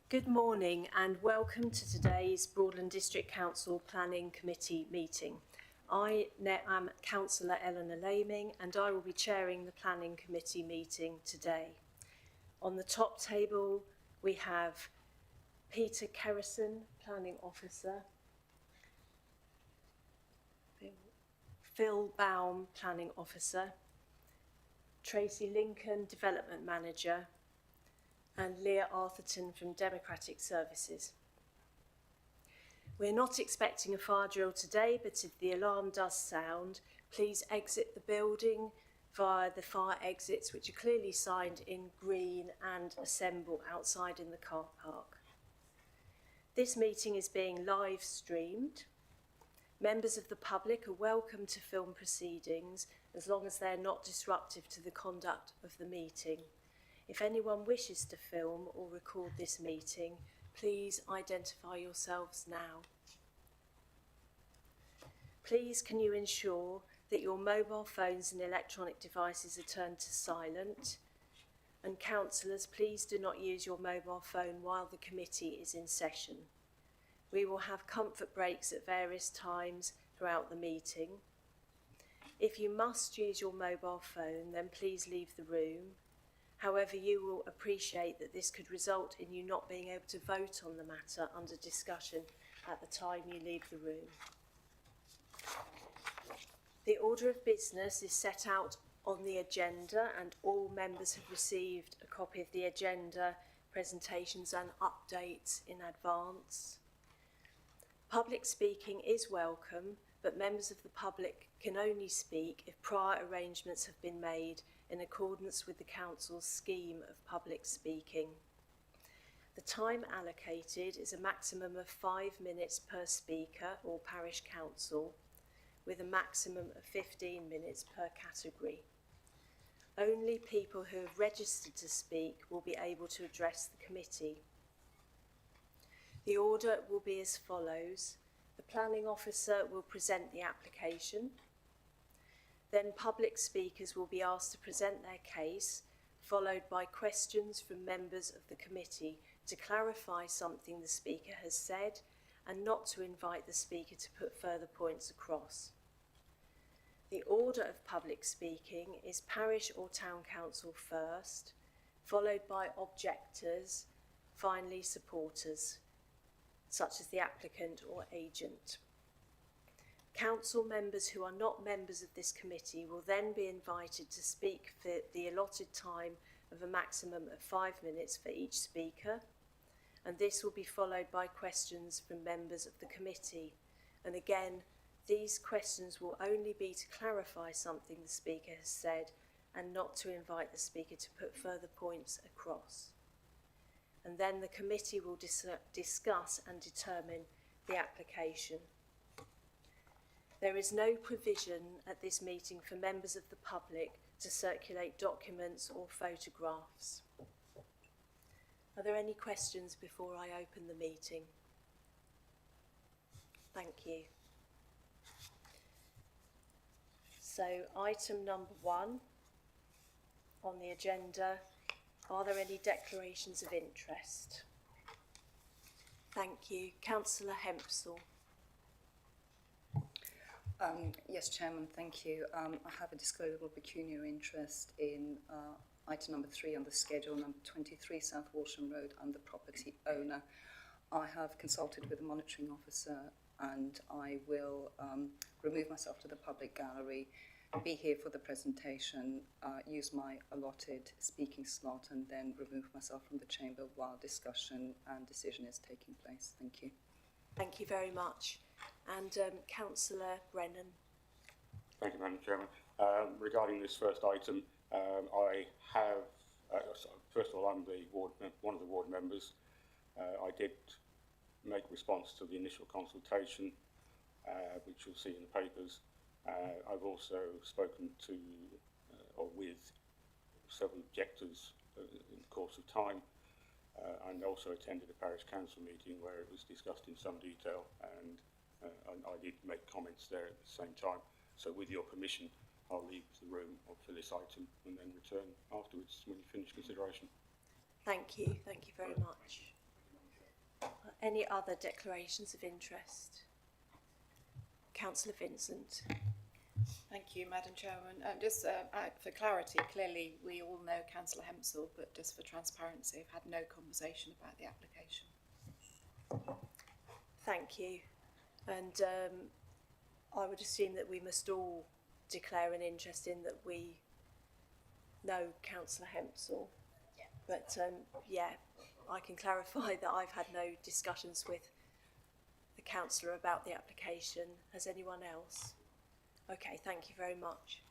Good morning and welcome to today's Broadland District Council Planning Committee meeting. I am Councillor Eleanor Laming and I will be chairing the Planning Committee meeting today. On the top table we have Peter Kerrison, Planning Officer, Phil Baum, Planning Officer, Tracy Lincoln, Development Manager, and Leah Arthurton from Democratic Services. We're not expecting a fire drill today, but if the alarm does sound, please exit the building via the fire exits, which are clearly signed in green, and assemble outside in the car park. This meeting is being live streamed. Members of the public are welcome to film proceedings as long as they're not disruptive to the conduct of the meeting. If anyone wishes to film or record this meeting, please identify yourselves now. Please can you ensure that your mobile phones and electronic devices are turned to silent? And councillors, please do not use your mobile phone while the committee is in session. We will have comfort breaks at various times throughout the meeting. If you must use your mobile phone, then please leave the room. However, you will appreciate that this could result in you not being able to vote on the matter under discussion at the time you leave the room. The order of business is set out on the agenda and all members have received a copy of the agenda, presentations and updates in advance. Public speaking is welcome, but members of the public can only speak if prior arrangements have been made in accordance with the Council's scheme of public speaking. The time allocated is a maximum of 5 minutes per speaker or parish council, with a maximum of 15 minutes per category. Only people who have registered to speak will be able to address the committee. The order will be as follows. The Planning Officer will present the application. Then public speakers will be asked to present their case, followed by questions from members of the committee to clarify something the speaker has said and not to invite the speaker to put further points across. The order of public speaking is parish or town council first, followed by objectors, finally supporters, such as the applicant or agent. Council members who are not members of this committee will then be invited to speak for the allotted time of a maximum of 5 minutes for each speaker, and this will be followed by questions from members of the committee. And again, these questions will only be to clarify something the speaker has said and not to invite the speaker to put further points across. And then the committee will discuss and determine the application. There is no provision at this meeting for members of the public to circulate documents or photographs. Are there any questions before I open the meeting? Thank you. So item number 1 on the agenda, are there any declarations of interest? Thank you. Councillor Hempsall. Yes, Chairman, thank you. I have a disclosable pecuniary interest in item number 3 on the schedule, number 23 South Walsham Road. I'm the property owner. I have consulted with the monitoring officer and I will remove myself to the public gallery, be here for the presentation, use my allotted speaking slot and then remove myself from the chamber while discussion and decision is taking place. Thank you. Thank you very much. And Councillor Brennan. Thank you, Madam Chairman. Regarding this first item, I have, first of all, I'm one of the ward members. I did make response to the initial consultation, which you'll see in the papers. I've also spoken to or with several objectors in the course of time, and also attended a parish council meeting where it was discussed in some detail, and I did make comments there at the same time. So with your permission, I'll leave the room for this item and then return afterwards when you finish consideration. Thank you very much. Any other declarations of interest? Councillor Vincent. Thank you, Madam Chairman. Just for clarity, clearly we all know Councillor Hempsall, but just for transparency, I've had no conversation about the application. Thank you. And I would assume that we must all declare an interest in that we know Councillor Hempsall. Yeah. But yeah, I can clarify that I've had no discussions with the councillor about the application. Has anyone else? Okay, thank you very much.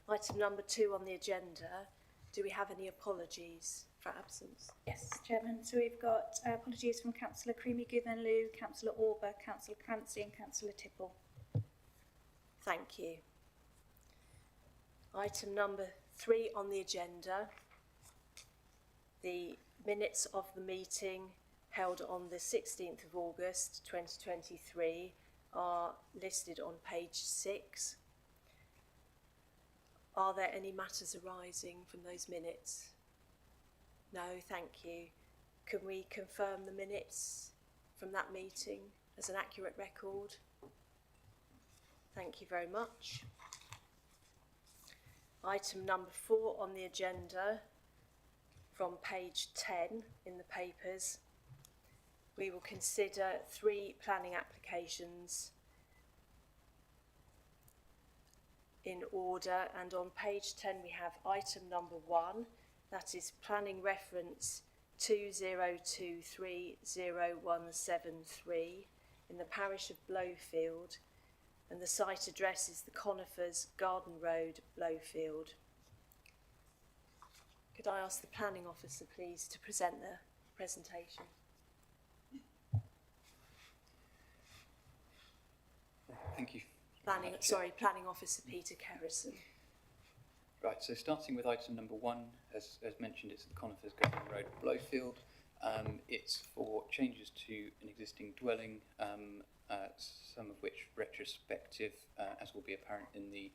Item number 2 on the agenda. Do we have any apologies for absence? Yes, Chairman. So we've got apologies from Councillor Creamy Givenloo, Councillor Orber, Councillor Clancy and Councillor Tipple. Thank you. Item number 3 on the agenda. The minutes of the meeting held on the 16th of August 2023 are listed on page 6. Are there any matters arising from those minutes? No, thank you. Can we confirm the minutes from that meeting as an accurate record? Thank you very much. Item number 4 on the agenda, from page 10 in the papers, we will consider 3 planning applications in order, and on page 10 we have item number 1, that is planning reference 20230173 in the parish of Blowfield, and the site address is the Conifers, Garden Road, Blowfield. Could I ask the planning officer please to present the presentation? Thank you. Planning Officer Peter Kerrison. Right, so starting with item number 1, as mentioned, it's the Conifers Garden Road, Blowfield. It's for changes to an existing dwelling, some of which retrospective, as will be apparent in the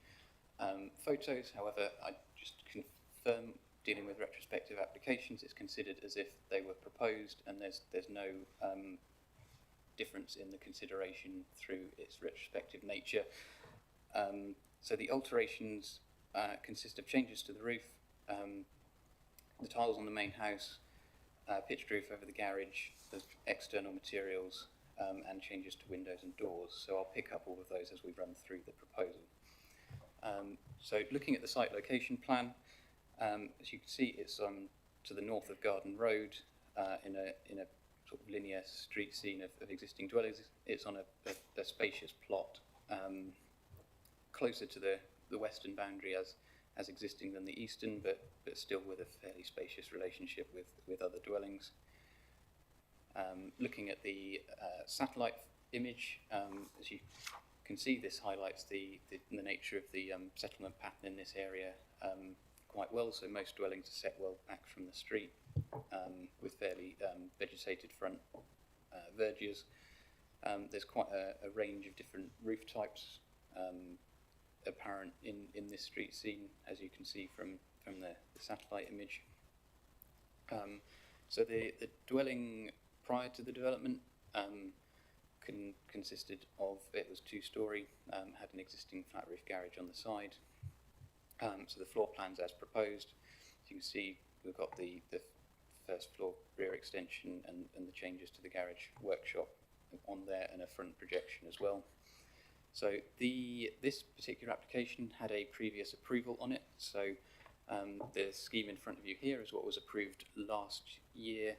photos. However, I just confirm, dealing with retrospective applications, it's considered as if they were proposed, and there's no difference in the consideration through its retrospective nature. So the alterations consist of changes to the roof, the tiles on the main house, pitched roof over the garage, the external materials, and changes to windows and doors. So I'll pick up all of those as we run through the proposal. So looking at the site location plan, as you can see, it's to the north of Garden Road, in a sort of linear street scene of existing dwellings. It's on a spacious plot, closer to the western boundary as existing than the eastern, but still with a fairly spacious relationship with other dwellings. Looking at the satellite image, as you can see, this highlights the nature of the settlement pattern in this area quite well. So most dwellings are set well back from the street, with fairly vegetated front verges. There's quite a range of different roof types apparent in this street scene, as you can see from the satellite image. So the dwelling prior to the development consisted of, it was 2-storey, had an existing flat roof garage on the side. So the floor plans as proposed, as you can see, we've got the first floor rear extension and the changes to the garage workshop on there, and a front projection as well. So this particular application had a previous approval on it. So the scheme in front of you here is what was approved last year.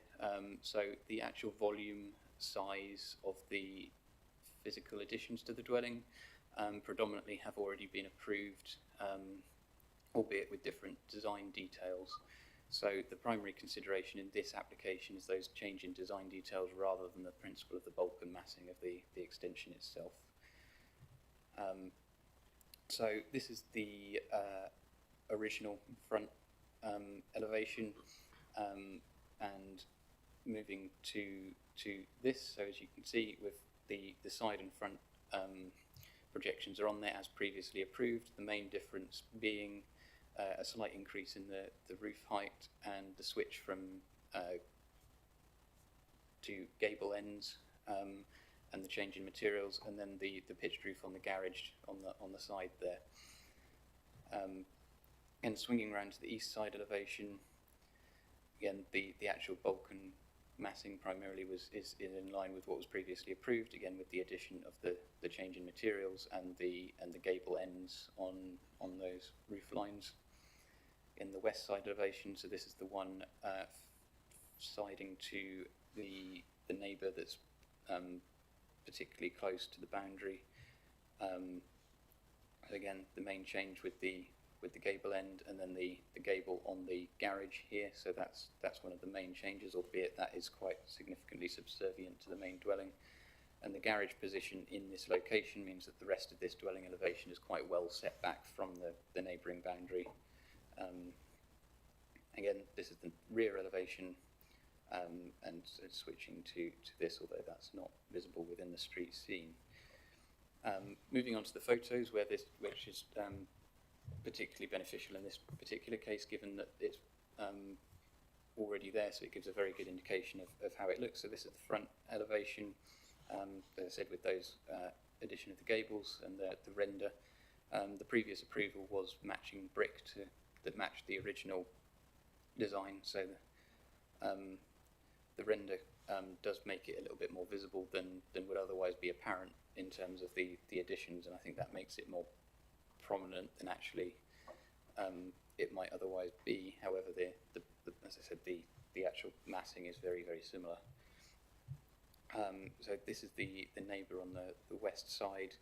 So the actual volume size of the physical additions to the dwelling predominantly have already been approved, albeit with different design details. So the primary consideration in this application is those change in design details rather than the principle of the bulk and massing of the extension itself. So this is the original front elevation, and moving to this. So as you can see, with the side and front projections are on there as previously approved. The main difference being a slight increase in the roof height and the switch from two gable ends, and the change in materials, and then the pitched roof on the garage on the side there. And swinging around to the east side elevation, again the actual bulk and massing primarily is in line with what was previously approved, again with the addition of the change in materials and the gable ends on those roof lines. In the west side elevation, so this is the one siding to the neighbour that's particularly close to the boundary. Again, the main change with the gable end, and then the gable on the garage here. So that's one of the main changes, albeit that is quite significantly subservient to the main dwelling. And the garage position in this location means that the rest of this dwelling elevation is quite well set back from the neighbouring boundary. Again, this is the rear elevation, and switching to this, although that's not visible within the street scene. Moving on to the photos, which is particularly beneficial in this particular case, given that it's already there, so it gives a very good indication of how it looks. So this is the front elevation, as I said, with those addition of the gables and the render. The previous approval was matching brick that matched the original design, so the render does make it a little bit more visible than would otherwise be apparent in terms of the additions, and I think that makes it more prominent than actually it might otherwise be. However, as I said, the actual massing is very, very similar. So this is the neighbour on the west side,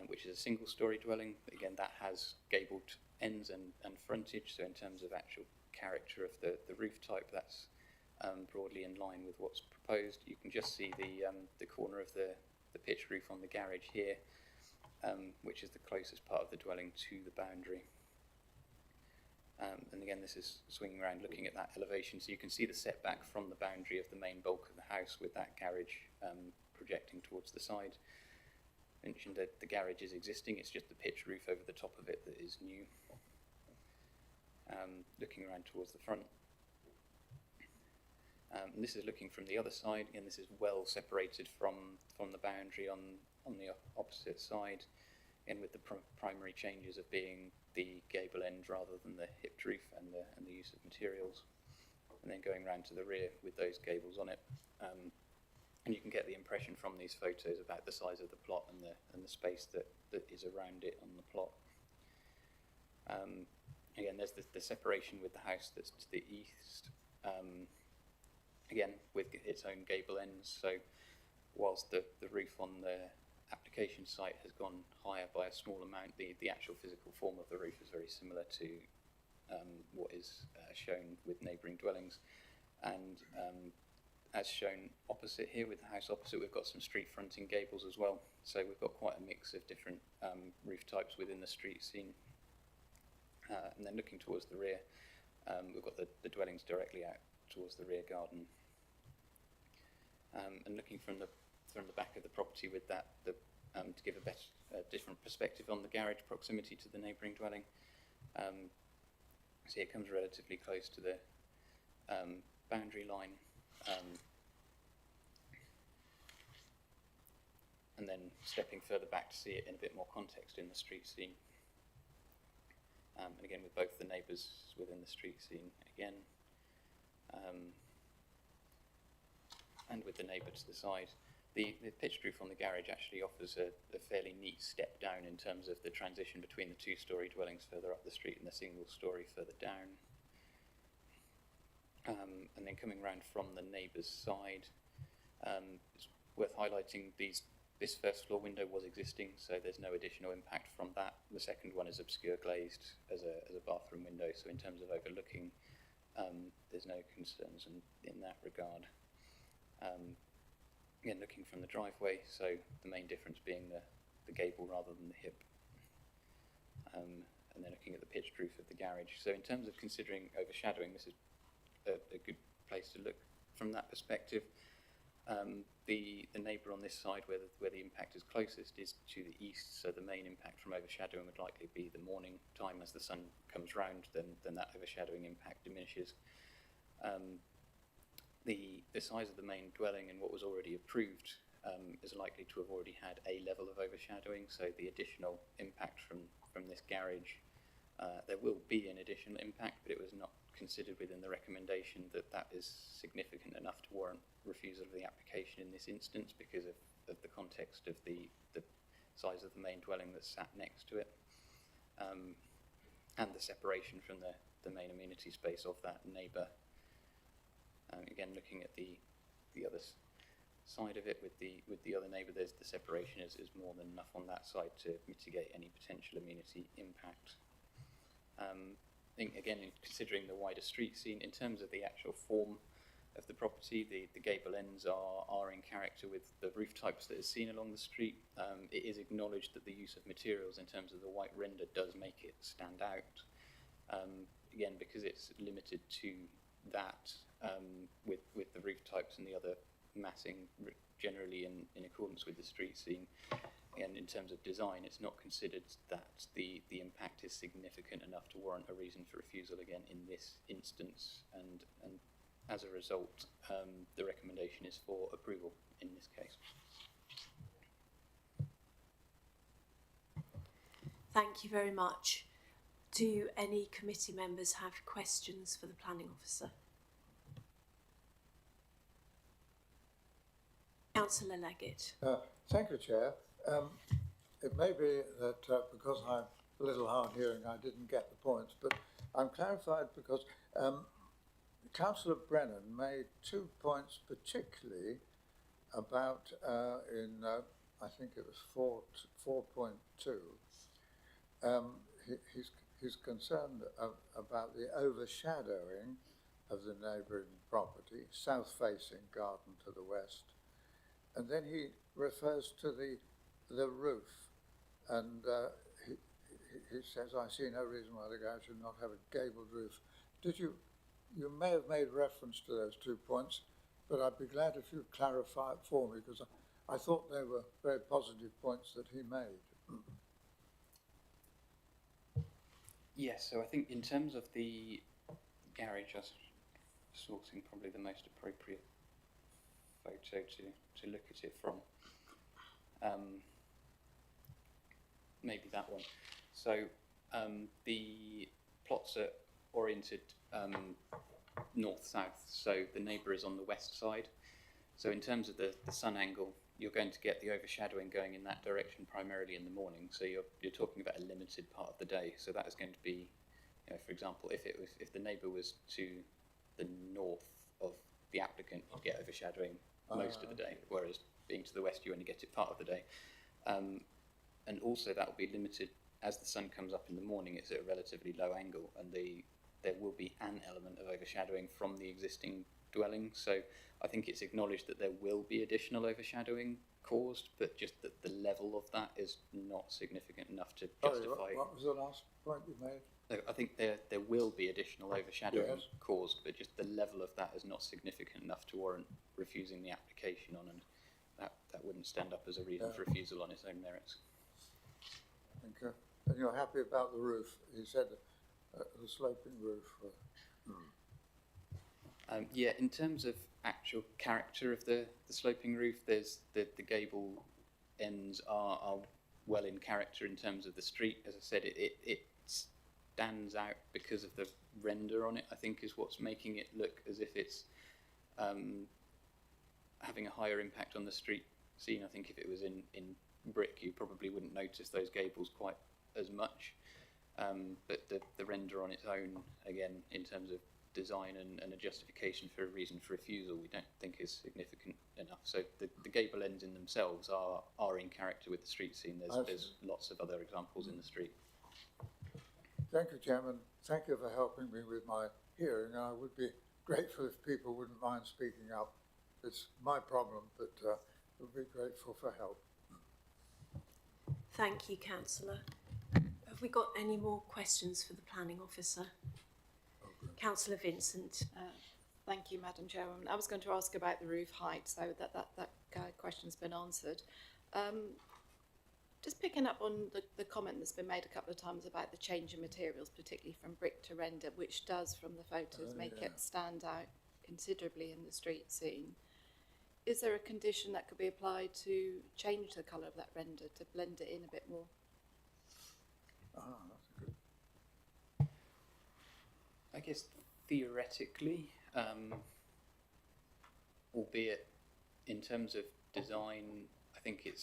which is a single-storey dwelling. Again, that has gabled ends and frontage, so in terms of actual character of the roof type, that's broadly in line with what's proposed. You can just see the corner of the pitched roof on the garage here, which is the closest part of the dwelling to the boundary. And again, this is swinging around looking at that elevation, so you can see the setback from the boundary of the main bulk of the house with that garage projecting towards the side. I mentioned that the garage is existing, it's just the pitched roof over the top of it that is new. Looking around towards the front. And this is looking from the other side. Again, this is well separated from the boundary on the opposite side, and with the primary changes of being the gable end rather than the hipped roof and the use of materials, and then going round to the rear with those gables on it. And you can get the impression from these photos about the size of the plot and the space that is around it on the plot. Again, there's the separation with the house that's to the east, again with its own gable ends. So whilst the roof on the application site has gone higher by a small amount, the actual physical form of the roof is very similar to what is shown with neighbouring dwellings. And as shown opposite here, with the house opposite, we've got some street fronting gables as well. So we've got quite a mix of different roof types within the street scene. And then looking towards the rear, we've got the dwellings directly out towards the rear garden. And looking from the back of the property with that, to give a different perspective on the garage proximity to the neighbouring dwelling. See, it comes relatively close to the boundary line, and then stepping further back to see it in a bit more context in the street scene. And again, with both the neighbours within the street scene again, and with the neighbour to the side. The pitched roof on the garage actually offers a fairly neat step down in terms of the transition between the two-storey dwellings further up the street and the single-storey further down. And then coming round from the neighbour's side, it's worth highlighting this first floor window was existing, so there's no additional impact from that. The second one is obscure glazed as a bathroom window, so in terms of overlooking, there's no concerns in that regard. Again, looking from the driveway, so the main difference being the gable rather than the hip. And then looking at the pitched roof of the garage. So in terms of considering overshadowing, this is a good place to look from that perspective. The neighbour on this side where the impact is closest is to the east, so the main impact from overshadowing would likely be the morning time. As the sun comes round, then that overshadowing impact diminishes. the size of the main dwelling and what was already approved is likely to have already had a level of overshadowing, so the additional impact from this garage, there will be an additional impact, but it was not considered within the recommendation that is significant enough to warrant refusal of the application in this instance because of the context of the size of the main dwelling that's sat next to it, and the separation from the main amenity space of that neighbour. Again, looking at the other side of it with the other neighbour, the separation is more than enough on that side to mitigate any potential amenity impact. I think, again, in considering the wider street scene, in terms of the actual form of the property, the gable ends are in character with the roof types that is seen along the street. It is acknowledged that the use of materials in terms of the white render does make it stand out. Again, because it's limited to that, with the roof types and the other massing generally in accordance with the street scene. Again, in terms of design, it's not considered that the impact is significant enough to warrant a reason for refusal again in this instance, and as a result, the recommendation is for approval in this case. Thank you very much. Do any committee members have questions for the planning officer? Councillor Leggett. Thank you, Chair. It may be that because I'm a little hard hearing, I didn't get the points, but I'm clarified because Councillor Brennan made 2 points particularly about I think it was 4.2. He's concerned about the overshadowing of the neighbouring property, south-facing garden to the west, and then he refers to the roof, and he says, "I see no reason why the garage should not have a gabled roof." You may have made reference to those 2 points, but I'd be glad if you'd clarify it for me, because I thought they were very positive points that he made. Yes, so I think in terms of the garage, I was sourcing probably the most appropriate photo to look at it from. Maybe that one. So the plots are oriented north-south, so the neighbour is on the west side. So in terms of the sun angle, you're going to get the overshadowing going in that direction primarily in the morning. So you're talking about a limited part of the day. So that is going to be, for example, if the neighbour was to the north of the applicant, you get overshadowing most of the day, whereas being to the west, you only get it part of the day. And also that will be limited as the sun comes up in the morning. It's at a relatively low angle, and there will be an element of overshadowing from the existing dwelling. So I think it's acknowledged that there will be additional overshadowing caused, but just that the level of that is not significant enough to justify. What was the last point you made? I think there will be additional overshadowing Yes. caused, but just the level of that is not significant enough to warrant refusing the application on, and that wouldn't stand up as a reason for refusal on its own merits. Thank you. And you're happy about the roof? He said the sloping roof. Yeah, in terms of actual character of the sloping roof, there's the gable ends are well in character in terms of the street. As I said, it stands out because of the render on it, I think, is what's making it look as if it's having a higher impact on the street scene. I think if it was in brick, you probably wouldn't notice those gables quite as much. But the render on its own, again, in terms of design and a justification for a reason for refusal, we don't think is significant enough. So the gable ends in themselves are in character with the street scene. There's lots of other examples in the street. Thank you, Chairman. Thank you for helping me with my hearing. I would be grateful if people wouldn't mind speaking up. It's my problem, but would be grateful for help. Thank you, Councillor. Have we got any more questions for the planning officer? Councillor Vincent. Thank you, Madam Chairwoman. I was going to ask about the roof height, so that question's been answered. Just picking up on the comment that's been made a couple of times about the change in materials, particularly from brick to render, which does, from the photos, make it stand out considerably in the street scene. Is there a condition that could be applied to change the colour of that render, to blend it in a bit more? Ah, that's a good. I guess theoretically, albeit in terms of design, I think it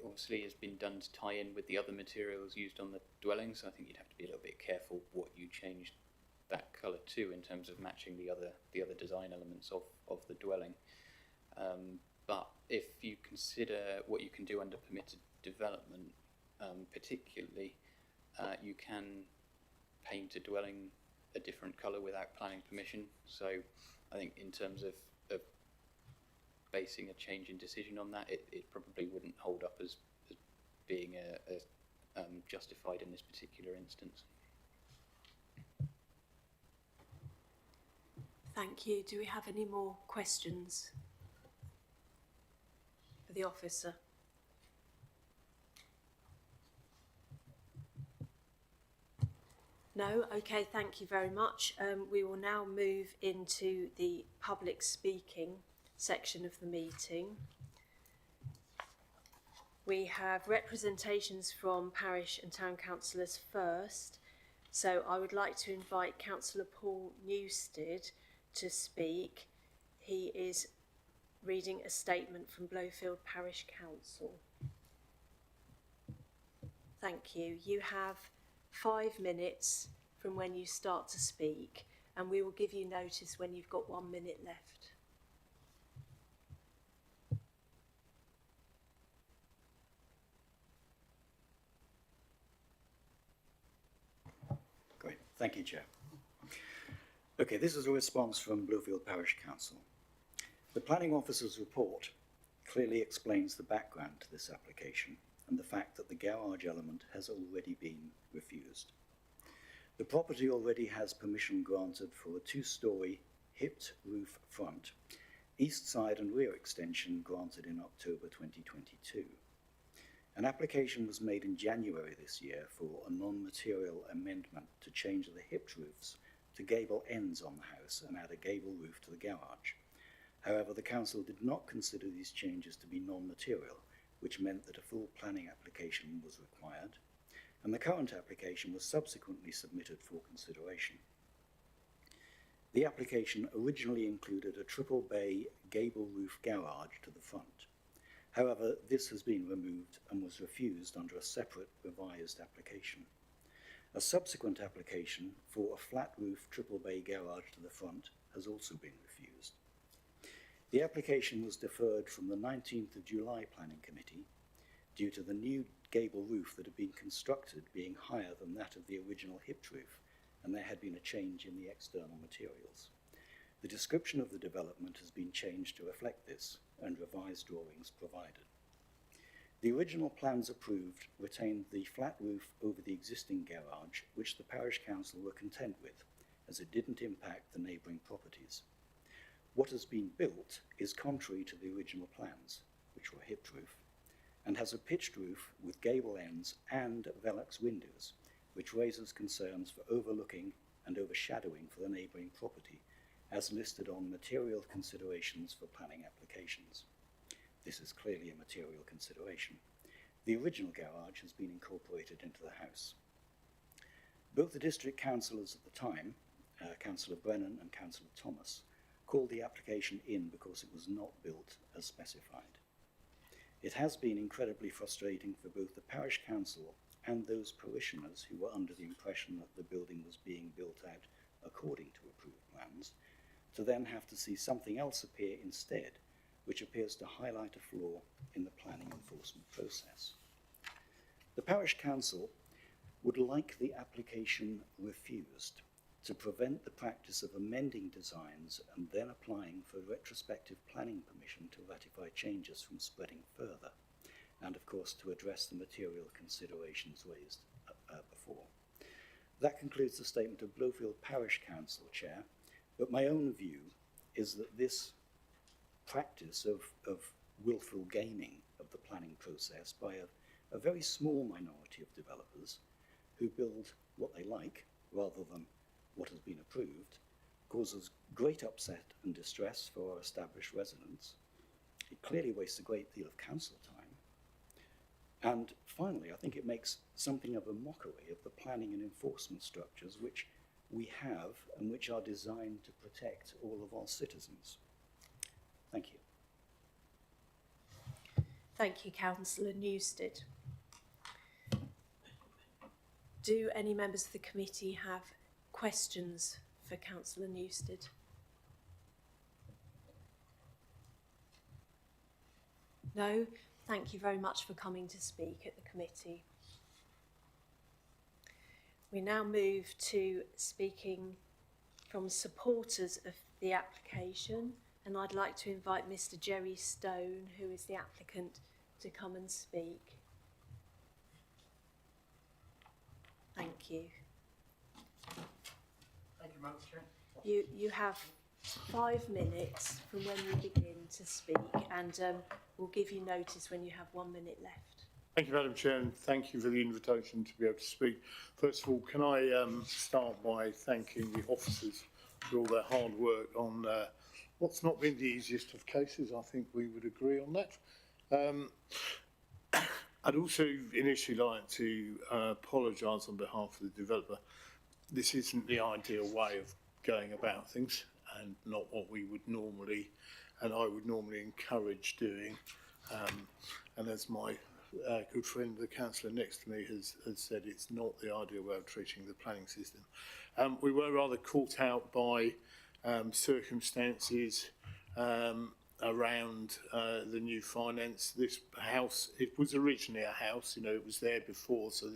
obviously has been done to tie in with the other materials used on the dwelling, so I think you'd have to be a little bit careful what you changed that colour to in terms of matching the other design elements of the dwelling. But if you consider what you can do under permitted development, particularly, you can paint a dwelling a different colour without planning permission. So I think in terms of basing a change in decision on that, it probably wouldn't hold up as being justified in this particular instance. Thank you. Do we have any more questions for the officer? No? Okay, thank you very much. We will now move into the public speaking section of the meeting. We have representations from parish and town councillors first. So I would like to invite Councillor Paul Newstead to speak. He is reading a statement from Blowfield Parish Council. Thank you. You have 5 minutes from when you start to speak, and we will give you notice when you've got 1 minute left. Great, thank you, Chair. Okay, this is a response from Blowfield Parish Council. The Planning Officer's report clearly explains the background to this application and the fact that the garage element has already been refused. The property already has permission granted for a 2-storey hipped roof front, east side and rear extension granted in October 2022. An application was made in January this year for a non-material amendment to change the hipped roofs to gable ends on the house and add a gable roof to the garage. However, the council did not consider these changes to be non-material, which meant that a full planning application was required, and the current application was subsequently submitted for consideration. The application originally included a triple bay gable roof garage to the front. However, this has been removed and was refused under a separate revised application. A subsequent application for a flat roof triple bay garage to the front has also been refused. The application was deferred from the 19th of July Planning Committee due to the new gable roof that had been constructed being higher than that of the original hipped roof, and there had been a change in the external materials. The description of the development has been changed to reflect this, and revised drawings provided. The original plans approved retained the flat roof over the existing garage, which the parish council were content with, as it didn't impact the neighbouring properties. What has been built is contrary to the original plans, which were hipped roof, and has a pitched roof with gable ends and Velux windows, which raises concerns for overlooking and overshadowing for the neighbouring property, as listed on material considerations for planning applications. This is clearly a material consideration. The original garage has been incorporated into the house. Both the district councillors at the time, Councillor Brennan and Councillor Thomas, called the application in because it was not built as specified. It has been incredibly frustrating for both the parish council and those parishioners who were under the impression that the building was being built out according to approved plans, to then have to see something else appear instead, which appears to highlight a flaw in the planning enforcement process. The parish council would like the application refused to prevent the practice of amending designs and then applying for retrospective planning permission to ratify changes from spreading further, and of course to address the material considerations raised before. That concludes the statement of Blowfield Parish Council, Chair, but my own view is that this practice of willful gaming of the planning process by a very small minority of developers who build what they like rather than what has been approved causes great upset and distress for established residents. It clearly wastes a great deal of council time. And finally, I think it makes something of a mockery of the planning and enforcement structures which we have and which are designed to protect all of our citizens. Thank you. Thank you, Councillor Newstead. Do any members of the committee have questions for Councillor Newstead? No? Thank you very much for coming to speak at the committee. We now move to speaking from supporters of the application, and I'd like to invite Mr. Jerry Stone, who is the applicant, to come and speak. Thank you. Thank you, Madam Chair. You have 5 minutes from when you begin to speak, and we'll give you notice when you have 1 minute left. Thank you, Madam Chair, and thank you for the invitation to be able to speak. First of all, can I start by thanking the officers for all their hard work on what's not been the easiest of cases. I think we would agree on that. I'd also initially like to apologise on behalf of the developer. This isn't the ideal way of going about things, and not what we would normally, and I would normally encourage doing. And as my good friend, the councillor next to me, has said, it's not the ideal way of treating the planning system. We were rather caught out by circumstances around the new finance. This house, it was originally a house, you know, it was there before, so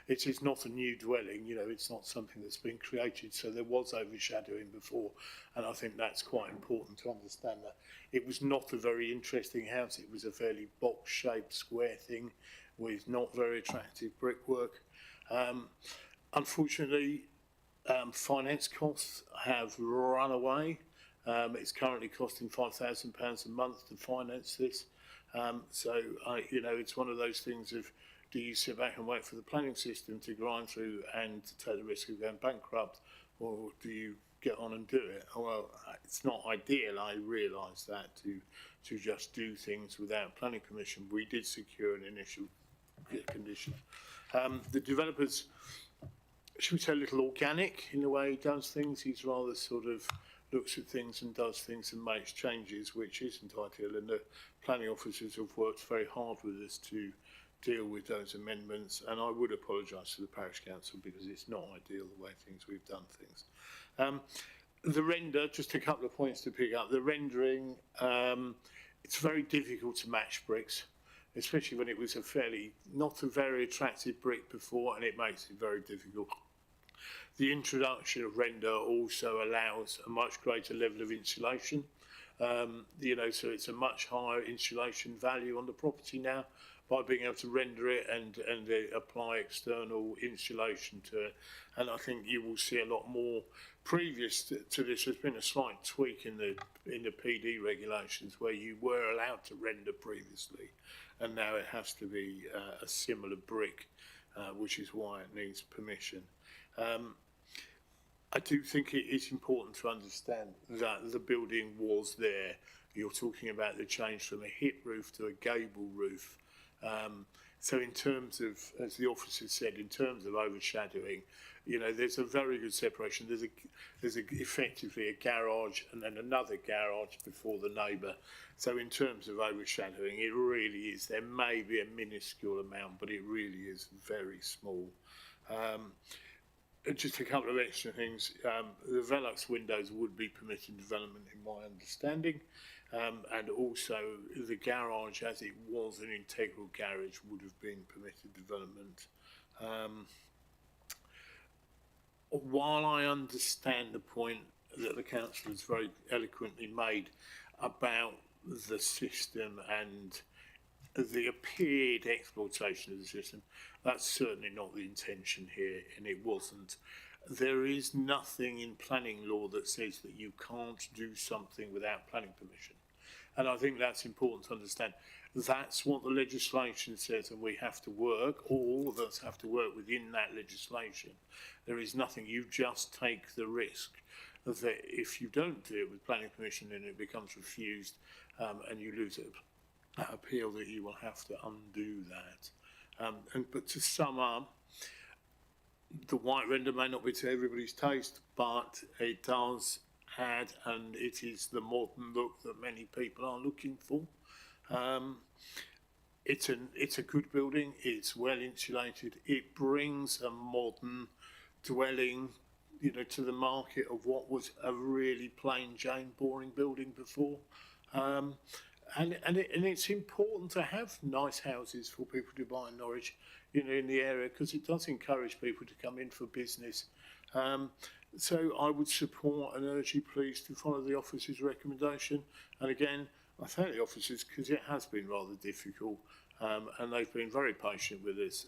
it is not a new dwelling, you know, it's not something that's been created, so there was overshadowing before, and I think that's quite important to understand that. It was not a very interesting house, it was a fairly box-shaped square thing with not very attractive brickwork. Unfortunately, finance costs have run away. It's currently costing £5,000 a month to finance this. You know, it's one of those things of, do you sit back and wait for the planning system to grind through and to take the risk of going bankrupt, or do you get on and do it? Well, it's not ideal, I realise that, to just do things without planning permission. We did secure an initial condition. The developer's, should we say, a little organic in the way he does things. He's rather sort of looks at things and does things and makes changes, which isn't ideal, and the planning officers have worked very hard with us to deal with those amendments, and I would apologise to the parish council because it's not ideal the way we've done things. The render, just a couple of points to pick up. The rendering, it's very difficult to match bricks, especially when it was not a very attractive brick before, and it makes it very difficult. The introduction of render also allows a much greater level of insulation, you know, so it's a much higher insulation value on the property now by being able to render it and apply external insulation to it. And I think you will see a lot more. Previous to this, there's been a slight tweak in the PD regulations where you were allowed to render previously, and now it has to be a similar brick, which is why it needs permission. I do think it is important to understand that the building was there. You're talking about the change from a hip roof to a gable roof. So in terms of, as the officer said, in terms of overshadowing, you know, there's a very good separation. There's effectively a garage and then another garage before the neighbour. So in terms of overshadowing, it really is. There may be a minuscule amount, but it really is very small. Just a couple of extra things. The Velux windows would be permitted development in my understanding, and also the garage, as it was an integral garage, would have been permitted development. While I understand the point that the council has very eloquently made about the system and the appeared exploitation of the system, that's certainly not the intention here, and it wasn't. There is nothing in planning law that says that you can't do something without planning permission. And I think that's important to understand. That's what the legislation says, and we have to work, all of us have to work within that legislation. There is nothing, you just take the risk. that if you don't do it with planning permission, then it becomes refused, and you lose it. Appeal, that you will have to undo that. But to sum up, the white render may not be to everybody's taste, but it does add, and it is the modern look that many people are looking for. It's a good building. It's well insulated. It brings a modern dwelling, to the market of what was a really plain Jane, boring building before. And it's important to have nice houses for people to buy in Norwich, in the area, because it does encourage people to come in for business. So I would support and urge you please to follow the officer's recommendation. And again, I thank the officers because it has been rather difficult, and they've been very patient with us,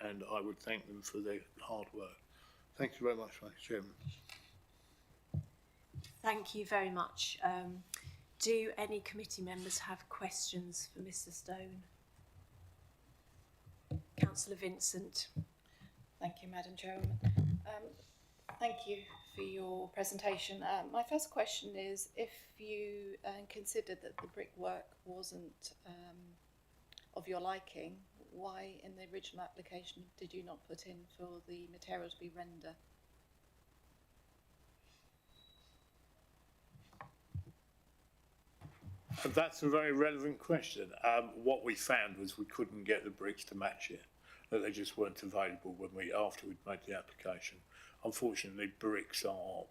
and I would thank them for their hard work. Thank you very much, Mr. Chairman. Thank you very much. Do any committee members have questions for Mr. Stone? Councillor Vincent. Thank you, Madam Chairwoman. Thank you for your presentation. My first question is, if you considered that the brickwork wasn't of your liking, why in the original application did you not put in for the material to be render? That's a very relevant question. What we found was we couldn't get the bricks to match it, that they just weren't available after we'd made the application. Unfortunately, bricks are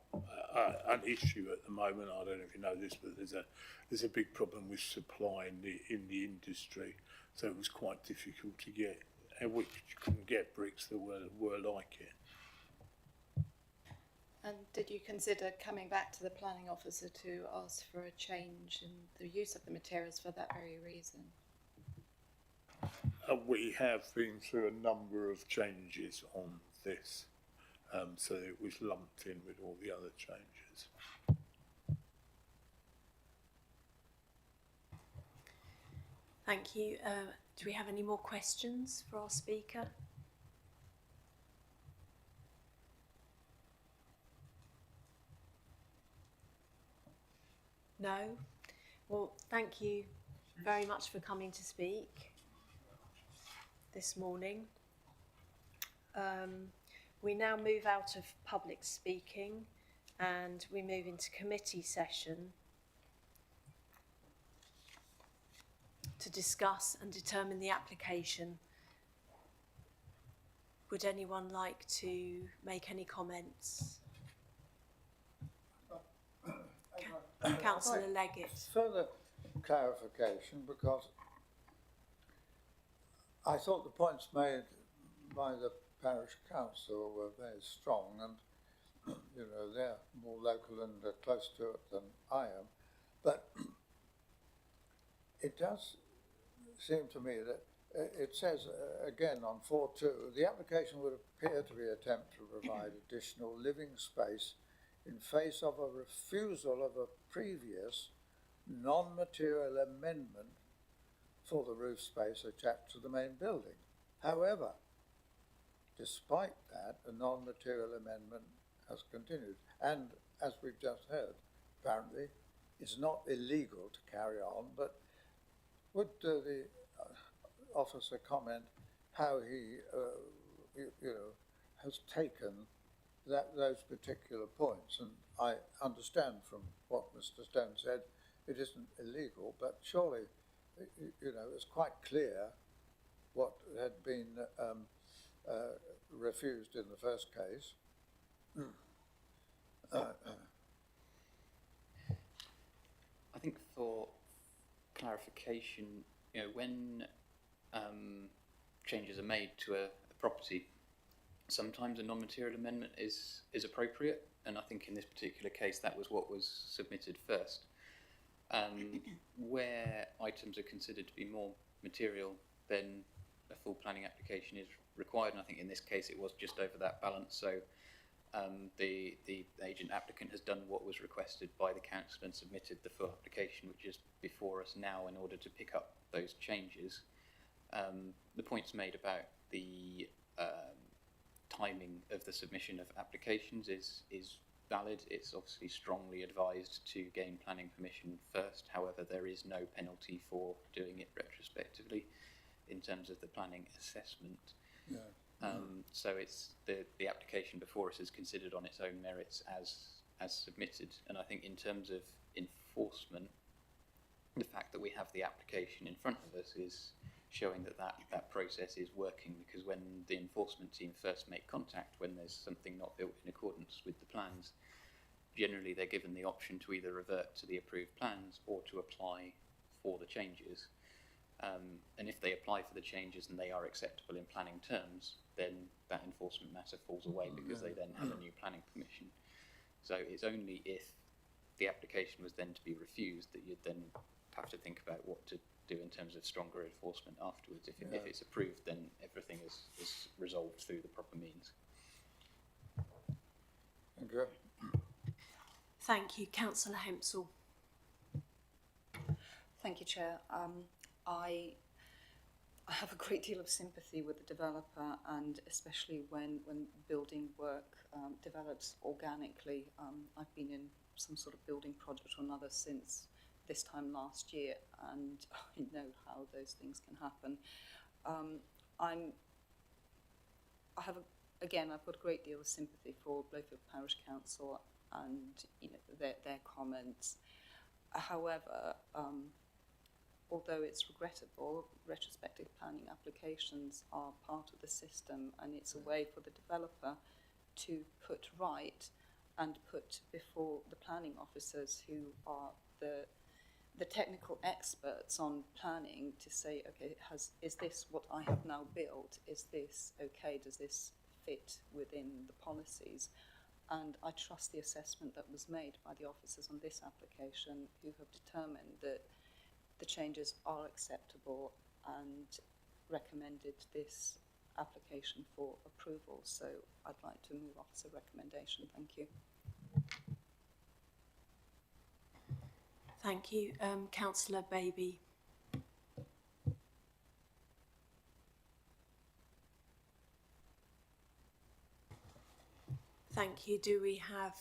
an issue at the moment. I don't know if you know this, but there's a big problem with supply in the industry, so it was quite difficult to get. We couldn't get bricks that were like it. And did you consider coming back to the planning officer to ask for a change in the use of the materials for that very reason? We have been through a number of changes on this, so it was lumped in with all the other changes. Thank you. Do we have any more questions for our speaker? No? Well, thank you very much for coming to speak this morning. We now move out of public speaking and we move into committee session to discuss and determine the application. Would anyone like to make any comments? Councillor Leggett. Further clarification, because I thought the points made by the parish council were very strong, and they're more local and close to it than I am. But it does seem to me that it says again on 4.2, the application would appear to be an attempt to provide additional living space in face of a refusal of a previous non-material amendment for the roof space attached to the main building. However, despite that, a non-material amendment has continued, and as we've just heard, apparently it's not illegal to carry on, but would the officer comment how he has taken those particular points? And I understand from what Mr. Stone said, it isn't illegal, but surely, it's quite clear what had been refused in the first case. I think for clarification, when changes are made to a property, sometimes a non-material amendment is appropriate, and I think in this particular case that was what was submitted first. Where items are considered to be more material, then a full planning application is required, and I think in this case it was just over that balance. So the agent applicant has done what was requested by the council and submitted the full application, which is before us now, in order to pick up those changes. The points made about the timing of the submission of applications is valid. It's obviously strongly advised to gain planning permission first. However, there is no penalty for doing it retrospectively in terms of the planning assessment. Yeah. So it's the application before us is considered on its own merits as submitted. And I think in terms of enforcement, the fact that we have the application in front of us is showing that process is working, because when the enforcement team first make contact when there's something not built in accordance with the plans, generally they're given the option to either revert to the approved plans or to apply for the changes. And if they apply for the changes and they are acceptable in planning terms, then that enforcement matter falls away because they then have a new planning permission. So it's only if the application was then to be refused that you'd then have to think about what to do in terms of stronger enforcement afterwards. If it's approved, then everything is resolved through the proper means. Thank you. Thank you. Councillor Hempsall. Thank you, Chair. I have a great deal of sympathy with the developer, and especially when building work develops organically. I've been in some sort of building project or another since this time last year, and I know how those things can happen. I've got a great deal of sympathy for Blowfield Parish Council and their comments. However, although it's regrettable, retrospective planning applications are part of the system, and it's a way for the developer to put right and put before the planning officers, who are the technical experts on planning, to say, okay, is this what I have now built? Is this okay? Does this fit within the policies? And I trust the assessment that was made by the officers on this application, who have determined that the changes are acceptable and recommended this application for approval. So I'd like to move officer recommendation. Thank you. Thank you. Councillor Baby. Thank you. Do we have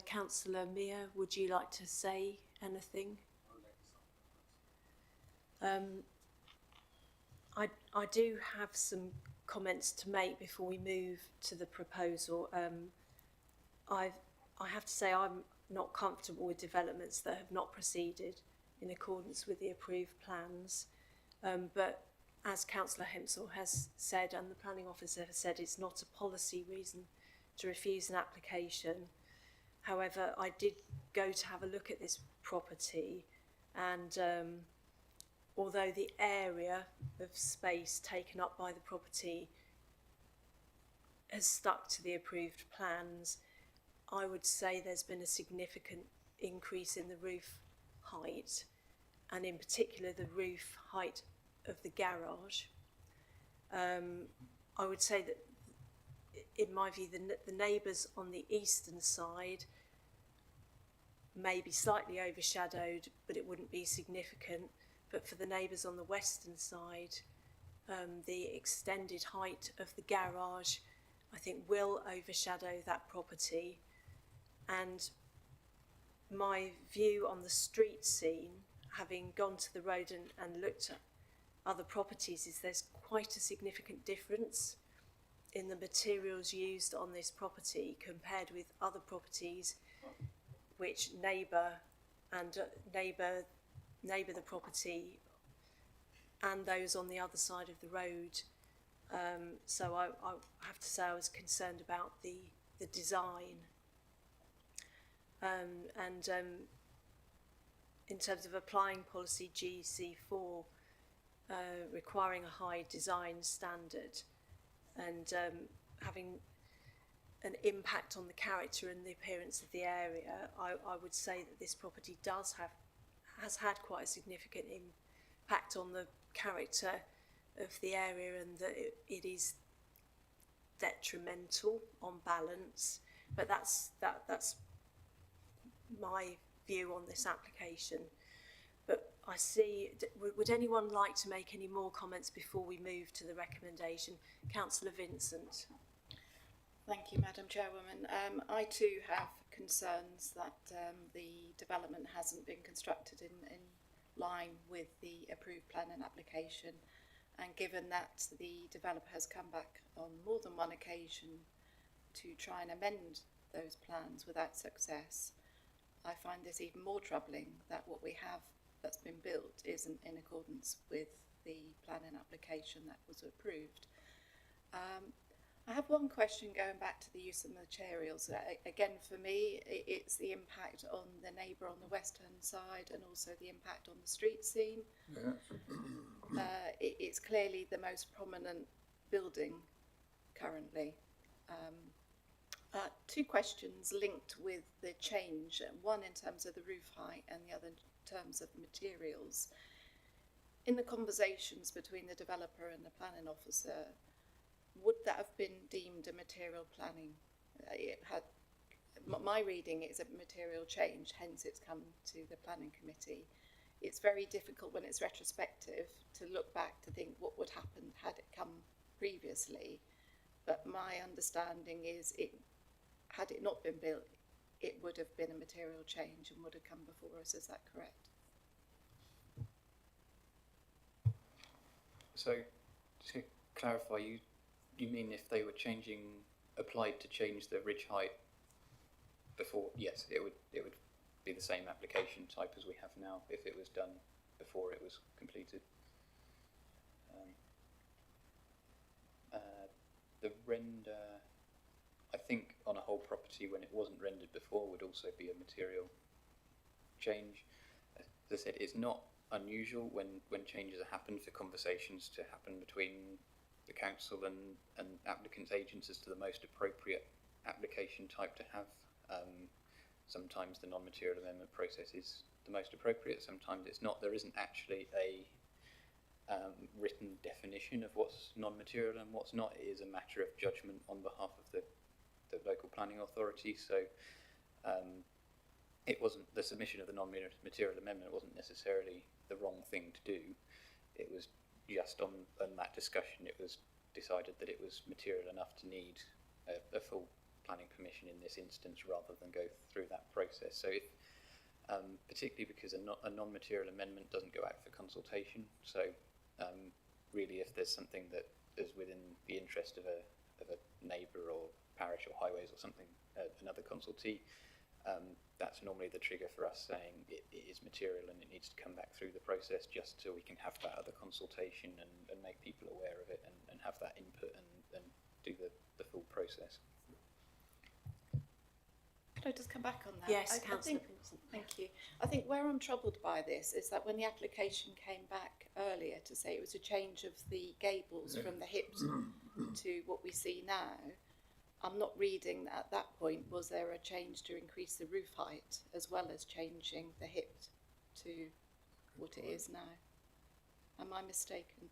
Councillor Mia? Would you like to say anything? I do have some comments to make before we move to the proposal. I have to say I'm not comfortable with developments that have not proceeded in accordance with the approved plans. But as Councillor Hempsall has said, and the planning officer has said, it's not a policy reason to refuse an application. However, I did go to have a look at this property, and although the area of space taken up by the property has stuck to the approved plans, I would say there's been a significant increase in the roof height, and in particular the roof height of the garage. I would say that, in my view, the neighbours on the eastern side may be slightly overshadowed, but it wouldn't be significant. But for the neighbours on the western side, the extended height of the garage, I think, will overshadow that property. And my view on the street scene, having gone to the road and looked at other properties, is there's quite a significant difference in the materials used on this property compared with other properties which neighbour the property and those on the other side of the road. So I have to say I was concerned about the design. In terms of applying policy GC4, requiring a high design standard and having an impact on the character and the appearance of the area, I would say that this property has had quite a significant impact on the character of the area, and that it is detrimental on balance. But that's my view on this application. But I see, would anyone like to make any more comments before we move to the recommendation? Councillor Vincent. Thank you, Madam Chairwoman. I too have concerns that the development hasn't been constructed in line with the approved plan and application, and given that the developer has come back on more than one occasion to try and amend those plans without success, I find this even more troubling, that what we have that's been built isn't in accordance with the plan and application that was approved. I have one question going back to the use of materials. Again, for me, it's the impact on the neighbour on the western side and also the impact on the street scene. Yes. It's clearly the most prominent building currently. Two questions linked with the change, one in terms of the roof height and the other in terms of materials. In the conversations between the developer and the planning officer, would that have been deemed a material planning? My reading is a material change, hence it's come to the planning committee. It's very difficult when it's retrospective to look back to think what would happen had it come previously. But my understanding is had it not been built, it would have been a material change and would have come before us. Is that correct? So, to clarify, you mean if they were applied to change the ridge height before? Yes, it would be the same application type as we have now if it was done before it was completed. The render, I think, on a whole property when it wasn't rendered before would also be a material change. As I said, it's not unusual when changes are happened for conversations to happen between the council and applicants' agents as to the most appropriate application type to have. Sometimes the non-material amendment process is the most appropriate, sometimes it's not. There isn't actually a written definition of what's non-material and what's not. It is a matter of judgment on behalf of the local planning authority. So it wasn't, the submission of the non-material amendment wasn't necessarily the wrong thing to do. It was just on that discussion, it was decided that it was material enough to need a full planning permission in this instance rather than go through that process. So if, particularly because a non-material amendment doesn't go out for consultation, so really if there's something that is within the interest of a neighbour or parish or highways or something, another consultee, that's normally the trigger for us saying it is material and it needs to come back through the process just so we can have that other consultation and make people aware of it and have that input and do the full process. Could I just come back on that? Yes, I Councillor think, Vincent. thank you. I think where I'm troubled by this is that when the application came back earlier to say it was a change of the gables from the hips to what we see now, I'm not reading that at that point was there a change to increase the roof height as well as changing the hip to what it is now. Am I mistaken?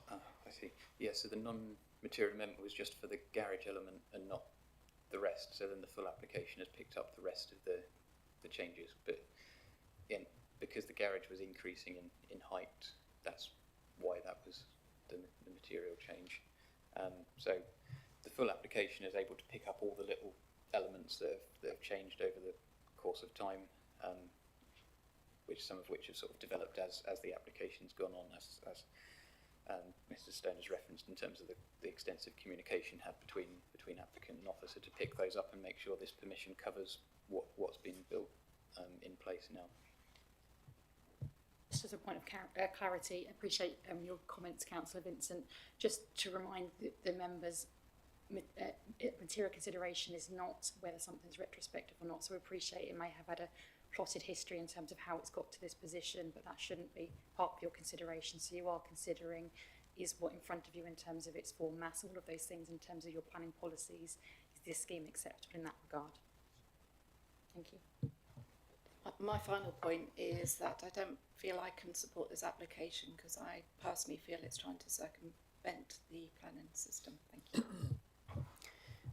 I see. Yeah, so the non-material amendment was just for the garage element and not the rest. So then the full application has picked up the rest of the changes. But again, because the garage was increasing in height, that's why that was the material change. So the full application is able to pick up all the little elements that have changed over the course of time, some of which have sort of developed as the application's gone on, as Mr. Stone has referenced in terms of the extensive communication had between applicant and officer to pick those up and make sure this permission covers what's been built in place now. Just as a point of clarity, I appreciate your comments, Councillor Vincent. Just to remind the members, material consideration is not whether something's retrospective or not, so we appreciate it may have had a plotted history in terms of how it's got to this position, but that shouldn't be part of your consideration. So you are considering is what in front of you in terms of its form, mass, all of those things in terms of your planning policies. Is this scheme acceptable in that regard? Thank you. My final point is that I don't feel I can support this application because I personally feel it's trying to circumvent the planning system. Thank you.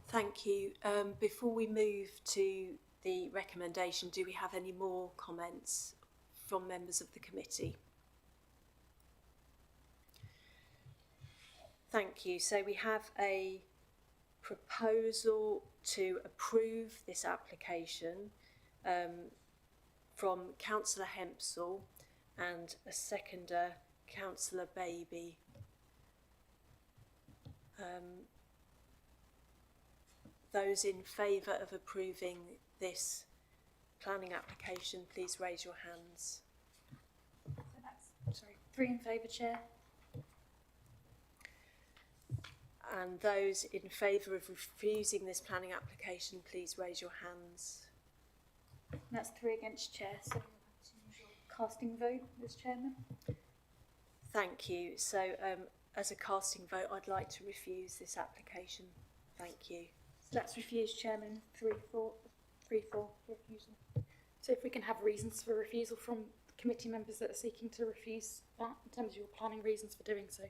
Thank you. Before we move to the recommendation, do we have any more comments from members of the committee? Thank you. So we have a proposal to approve this application from Councillor Hempsall and a seconder, Councillor Baby. Those in favour of approving this planning application, please raise your hands. So that's, sorry, 3 in favour, Chair. And those in favour of refusing this planning application, please raise your hands. And that's 3 against, Chair. So casting vote as Chairman. Thank you. So as a casting vote, I'd like to refuse this application. Thank you. So that's refused, Chairman. 3-4 refusal. So if we can have reasons for refusal from committee members that are seeking to refuse that, in terms of your planning reasons for doing so.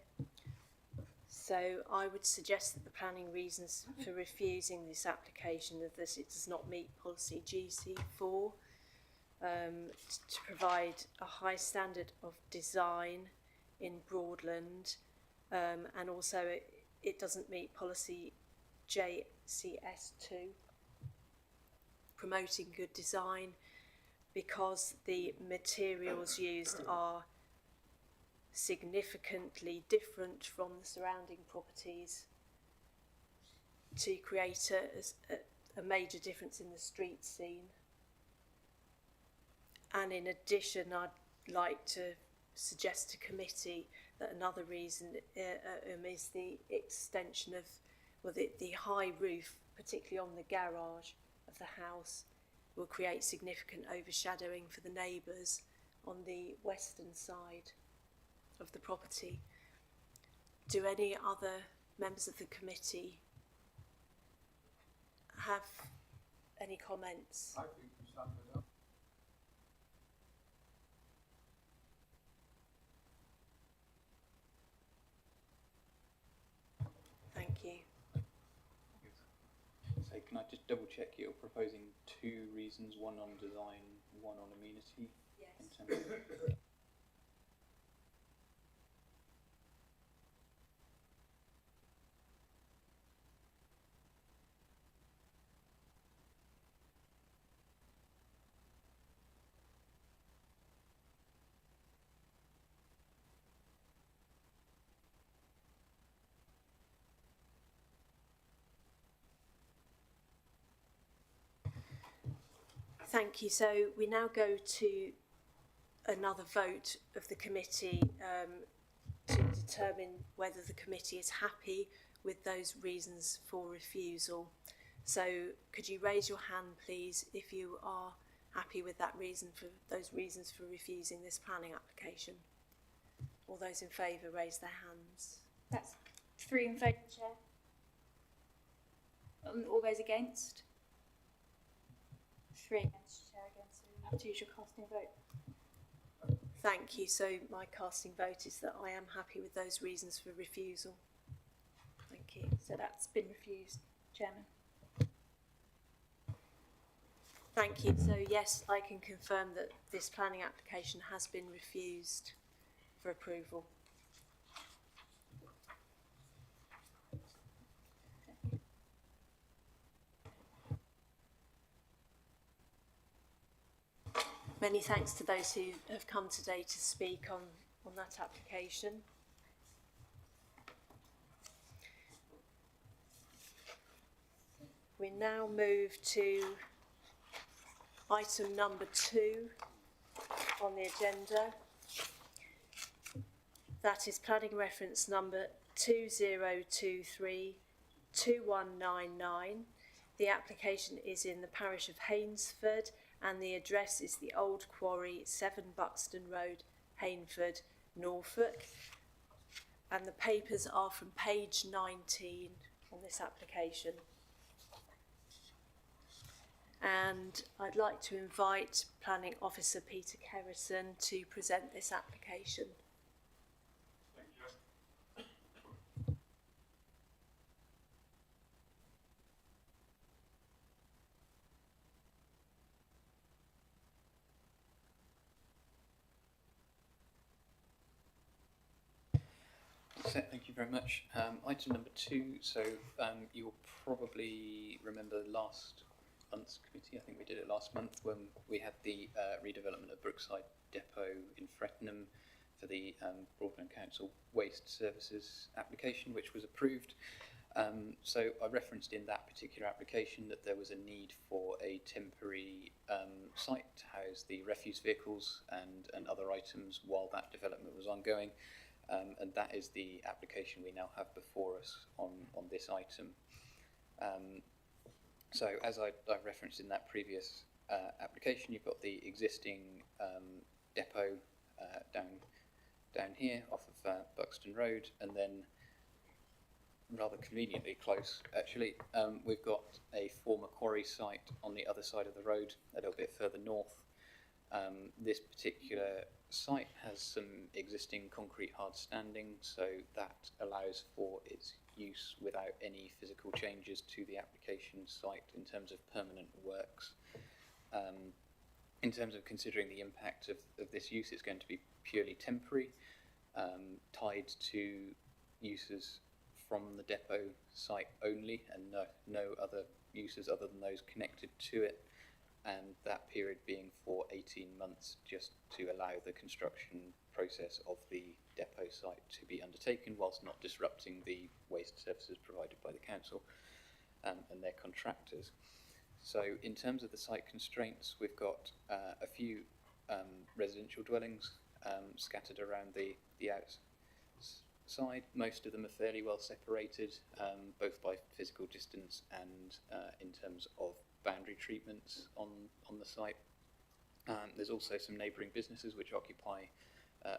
So I would suggest that the planning reasons for refusing this application are that it does not meet policy GC4 to provide a high standard of design in Broadland, and also it doesn't meet policy JCS2, promoting good design, because the materials used are significantly different from the surrounding properties to create a major difference in the street scene. And in addition, I'd like to suggest to committee that another reason is the extension of, well, the high roof, particularly on the garage of the house, will create significant overshadowing for the neighbours on the western side of the property. Do any other members of the committee have any comments? I think you summed it up. Thank you. So can I just double check, you're proposing 2 reasons, one on design, one on amenity? Yes. In terms of Thank you. So we now go to another vote of the committee to determine whether the committee is happy with those reasons for refusal. So could you raise your hand, please, if you are happy with that reason, for those reasons for refusing this planning application? All those in favour, raise their hands. That's 3 in favour, Chair. All those against? 3 against, Chair, again, so you have to use your casting vote. Thank you. So my casting vote is that I am happy with those reasons for refusal. Thank you. So that's been refused, Chairman. Thank you. So yes, I can confirm that this planning application has been refused for approval. Many thanks to those who have come today to speak on that application. We now move to item number 2 on the agenda. That is planning reference number 2023 2199. The application is in the parish of Hainsford, and the address is the Old Quarry, 7 Buxton Road, Hainford, Norfolk. And the papers are from page 19 on this application. And I'd like to invite Planning Officer Peter Kerrison to present this application. Thank you. So, thank you very much. Item number 2. So you'll probably remember last month's committee, I think we did it last month, when we had the redevelopment of Brookside Depot in Frettenham for the Broadland Council Waste Services application, which was approved. So I referenced in that particular application that there was a need for a temporary site to house the refuse vehicles and other items while that development was ongoing. And that is the application we now have before us on this item. So as I referenced in that previous application, you've got the existing depot down here off of Buxton Road, and then rather conveniently close actually, we've got a former quarry site on the other side of the road, a little bit further north. This particular site has some existing concrete hard standing, so that allows for its use without any physical changes to the application site in terms of permanent works. In terms of considering the impact of this use, it's going to be purely temporary, tied to uses from the depot site only, and no other uses other than those connected to it, and that period being for 18 months, just to allow the construction process of the depot site to be undertaken whilst not disrupting the waste services provided by the council and their contractors. So in terms of the site constraints, we've got a few residential dwellings scattered around the outside. Most of them are fairly well separated, both by physical distance and in terms of boundary treatments on the site. There's also some neighbouring businesses which occupy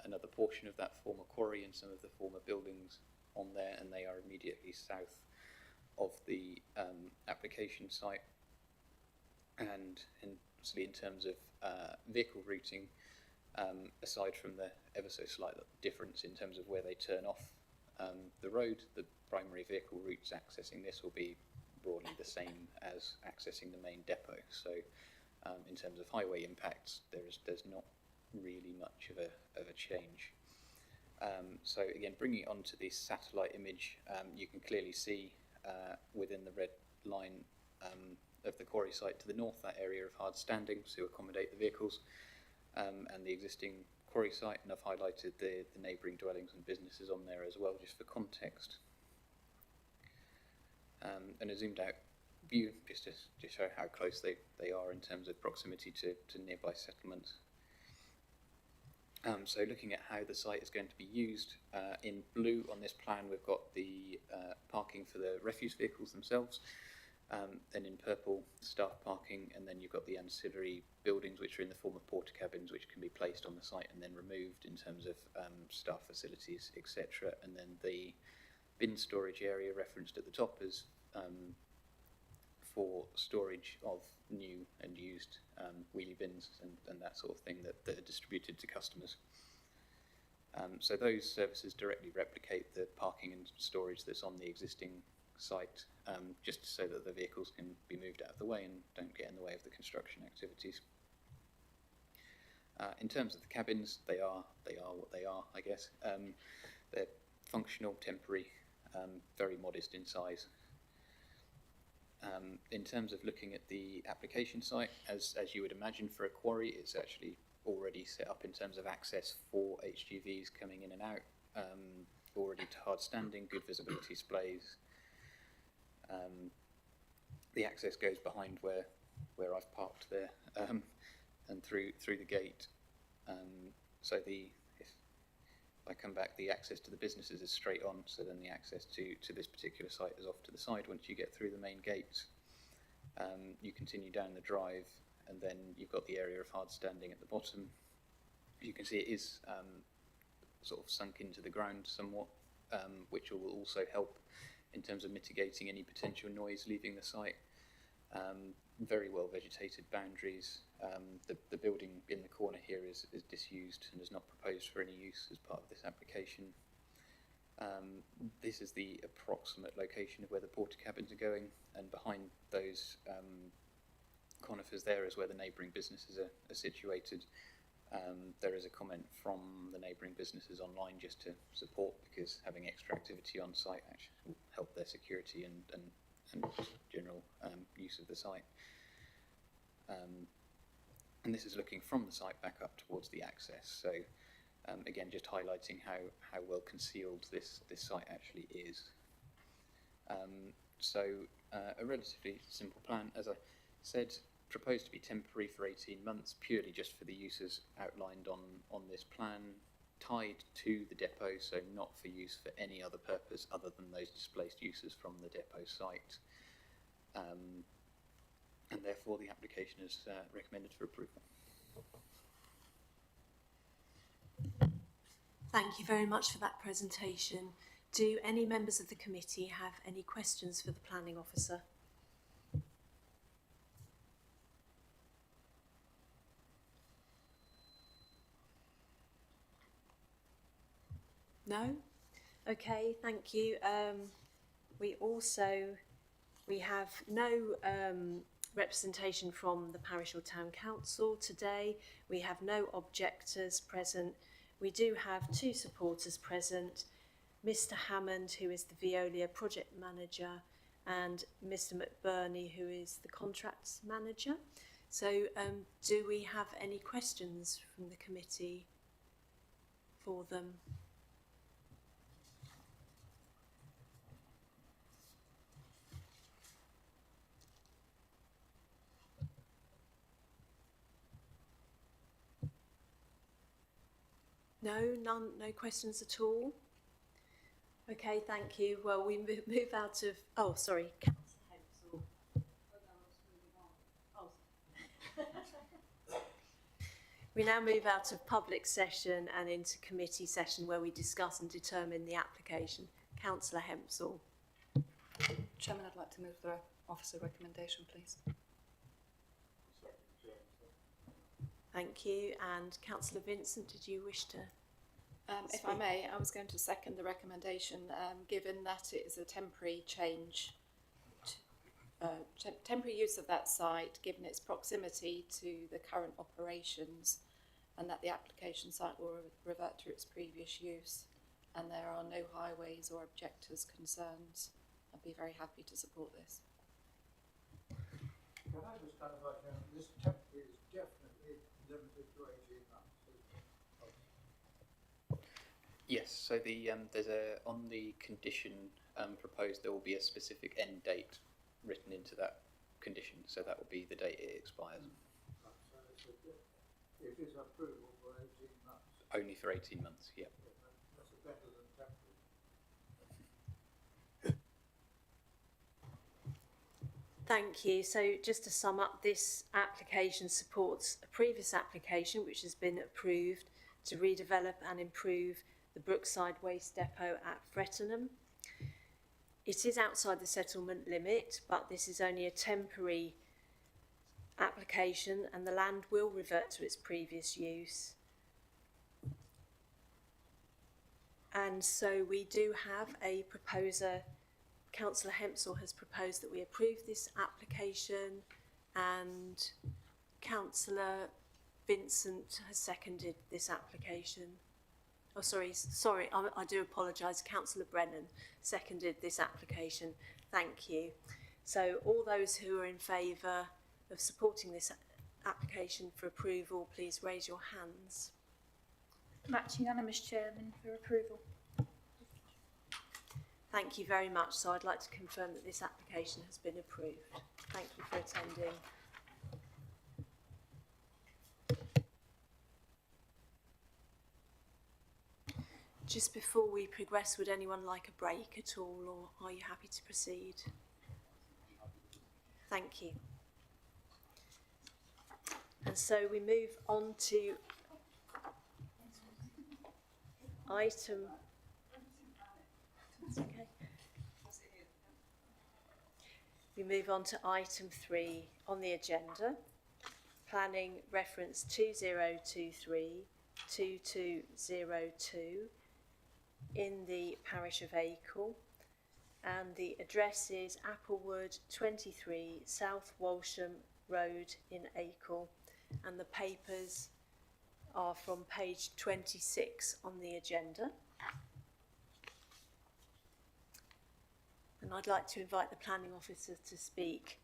another portion of that former quarry and some of the former buildings on there, and they are immediately south of the application site. And obviously in terms of vehicle routing, aside from the ever so slight difference in terms of where they turn off the road, the primary vehicle routes accessing this will be broadly the same as accessing the main depot. So in terms of highway impacts, there's not really much of a change. So again, bringing it onto this satellite image, you can clearly see within the red line of the quarry site to the north, that area of hard standing to accommodate the vehicles, and the existing quarry site, and I've highlighted the neighbouring dwellings and businesses on there as well, just for context. And a zoomed out view just to show how close they are in terms of proximity to nearby settlements. So looking at how the site is going to be used, in blue on this plan we've got the parking for the refuse vehicles themselves, then in purple staff parking, and then you've got the ancillary buildings which are in the form of porta cabins which can be placed on the site and then removed in terms of staff facilities, etc. And then the bin storage area referenced at the top as for storage of new and used wheelie bins and that sort of thing that are distributed to customers. So those services directly replicate the parking and storage that's on the existing site, just so that the vehicles can be moved out of the way and don't get in the way of the construction activities. In terms of the cabins, they are what they are, I guess. They're functional, temporary, very modest in size. In terms of looking at the application site, as you would imagine for a quarry, it's actually already set up in terms of access for HGVs coming in and out, already to hard standing, good visibility displays. The access goes behind where I've parked there, and through the gate. So if I come back, the access to the businesses is straight on, so then the access to this particular site is off to the side once you get through the main gates. You continue down the drive, and then you've got the area of hard standing at the bottom. You can see it is sort of sunk into the ground somewhat, which will also help in terms of mitigating any potential noise leaving the site. Very well vegetated boundaries. The building in the corner here is disused and is not proposed for any use as part of this application. This is the approximate location of where the porta cabins are going, and behind those conifers there is where the neighbouring businesses are situated. There is a comment from the neighbouring businesses online just to support, because having extra activity on site actually will help their security and general use of the site. And this is looking from the site back up towards the access. So again, just highlighting how well concealed this site actually is. So a relatively simple plan, as I said, proposed to be temporary for 18 months, purely just for the uses outlined on this plan, tied to the depot, so not for use for any other purpose other than those displaced uses from the depot site. And therefore the application is recommended for approval. Thank you very much for that presentation. Do any members of the committee have any questions for the planning officer? No? Okay, thank you. We have no representation from the parish or town council today. We have no objectors present. We do have 2 supporters present, Mr Hammond, who is the Veolia project manager, and Mr McBurney, who is the contracts manager. So do we have any questions from the committee for them? No, none, no questions at all. Okay, thank you. Well, we move out of. Oh, sorry, Councillor Hensel. We now move out of public session and into committee session, where we discuss and determine the application. Councillor Hempsall. Chairman, I'd like to move the officer recommendation, please. Thank you. And Councillor Vincent, did you wish to? If I may, I was going to second the recommendation, given that it is a temporary change, temporary use of that site, given its proximity to the current operations, and that the application site will revert to its previous use, and there are no highways or objectors' concerns. I'd be very happy to support this. Can I just clarify, this temporary is definitely limited to 18 months, isn't it? Yes, so there's on the condition proposed, there will be a specific end date written into that condition, so that will be the date it expires. Right, so it is approval for 18 months. Only for 18 months, yeah. That's better than temporary. Thank you. So just to sum up, this application supports a previous application which has been approved to redevelop and improve the Brookside Waste Depot at Frettenham. It is outside the settlement limit, but this is only a temporary application and the land will revert to its previous use. And so we do have a proposer. Councillor Hempsall has proposed that we approve this application, and Councillor Vincent has seconded this application. Oh, sorry, I do apologise. Councillor Brennan seconded this application. Thank you. So all those who are in favour of supporting this application for approval, please raise your hands. That's unanimous, Chairman, for approval. Thank you very much. So I'd like to confirm that this application has been approved. Thank you for attending. Just before we progress, would anyone like a break at all, or are you happy to proceed? Thank you. And so we move on to item. That's okay. We move on to item 3 on the agenda, planning reference 2023-2202 in the parish of Acle, and the address is Applewood 23 South Walsham Road in Acle, and the papers are from page 26 on the agenda. And I'd like to invite the planning officer to speak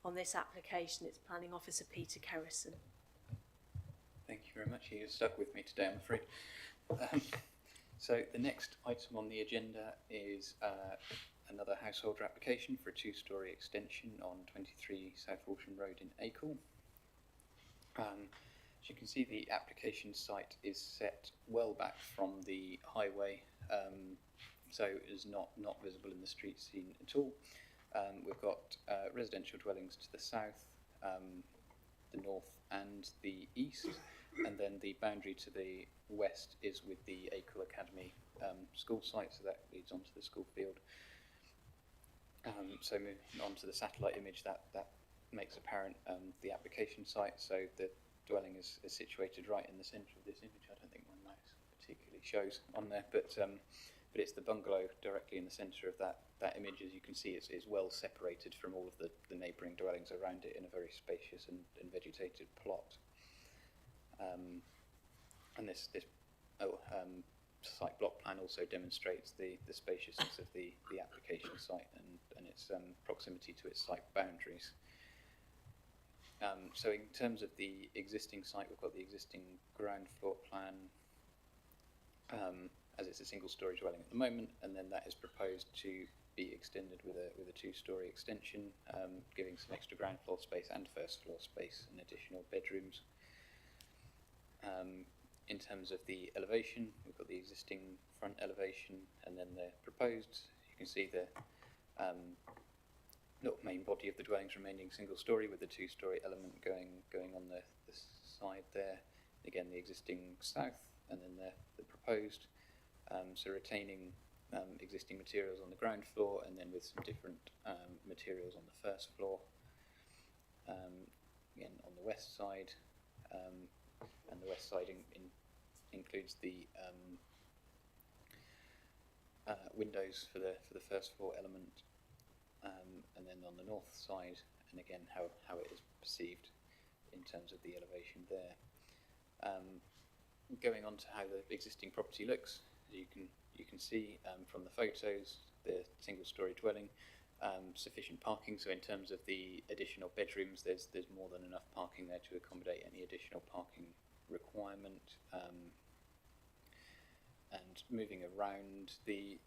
on this application. It's Planning Officer Peter Kerrison. Thank you very much. You're stuck with me today, I'm afraid. So the next item on the agenda is another householder application for a two-storey extension on 23 South Walsham Road in Acle. As you can see, the application site is set well back from the highway, so it is not visible in the street scene at all. We've got residential dwellings to the south, the north and the east, and then the boundary to the west is with the Acle Academy school site, so that leads onto the school field. So moving on to the satellite image, that makes apparent the application site. So the dwelling is situated right in the centre of this image. I don't think my mouse particularly shows on there, but it's the bungalow directly in the centre of that image. As you can see, it's well separated from all of the neighbouring dwellings around it in a very spacious and vegetated plot. And this site block plan also demonstrates the spaciousness of the application site and its proximity to its site boundaries. So in terms of the existing site, we've got the existing ground floor plan as it's a single-storey dwelling at the moment, and then that is proposed to be extended with a two-storey extension, giving some extra ground floor space and first floor space and additional bedrooms. In terms of the elevation, we've got the existing front elevation and then the proposed. You can see the main body of the dwellings remaining single storey with the two-storey element going on the side there. Again, the existing south and then the proposed. So retaining existing materials on the ground floor and then with some different materials on the first floor. Again, on the west side. And the west side includes the windows for the first floor element, and then on the north side, and again how it is perceived in terms of the elevation there. Going on to how the existing property looks, you can see from the photos the single-storey dwelling. Sufficient parking, so in terms of the additional bedrooms, there's more than enough parking there to accommodate any additional parking requirement. And moving around the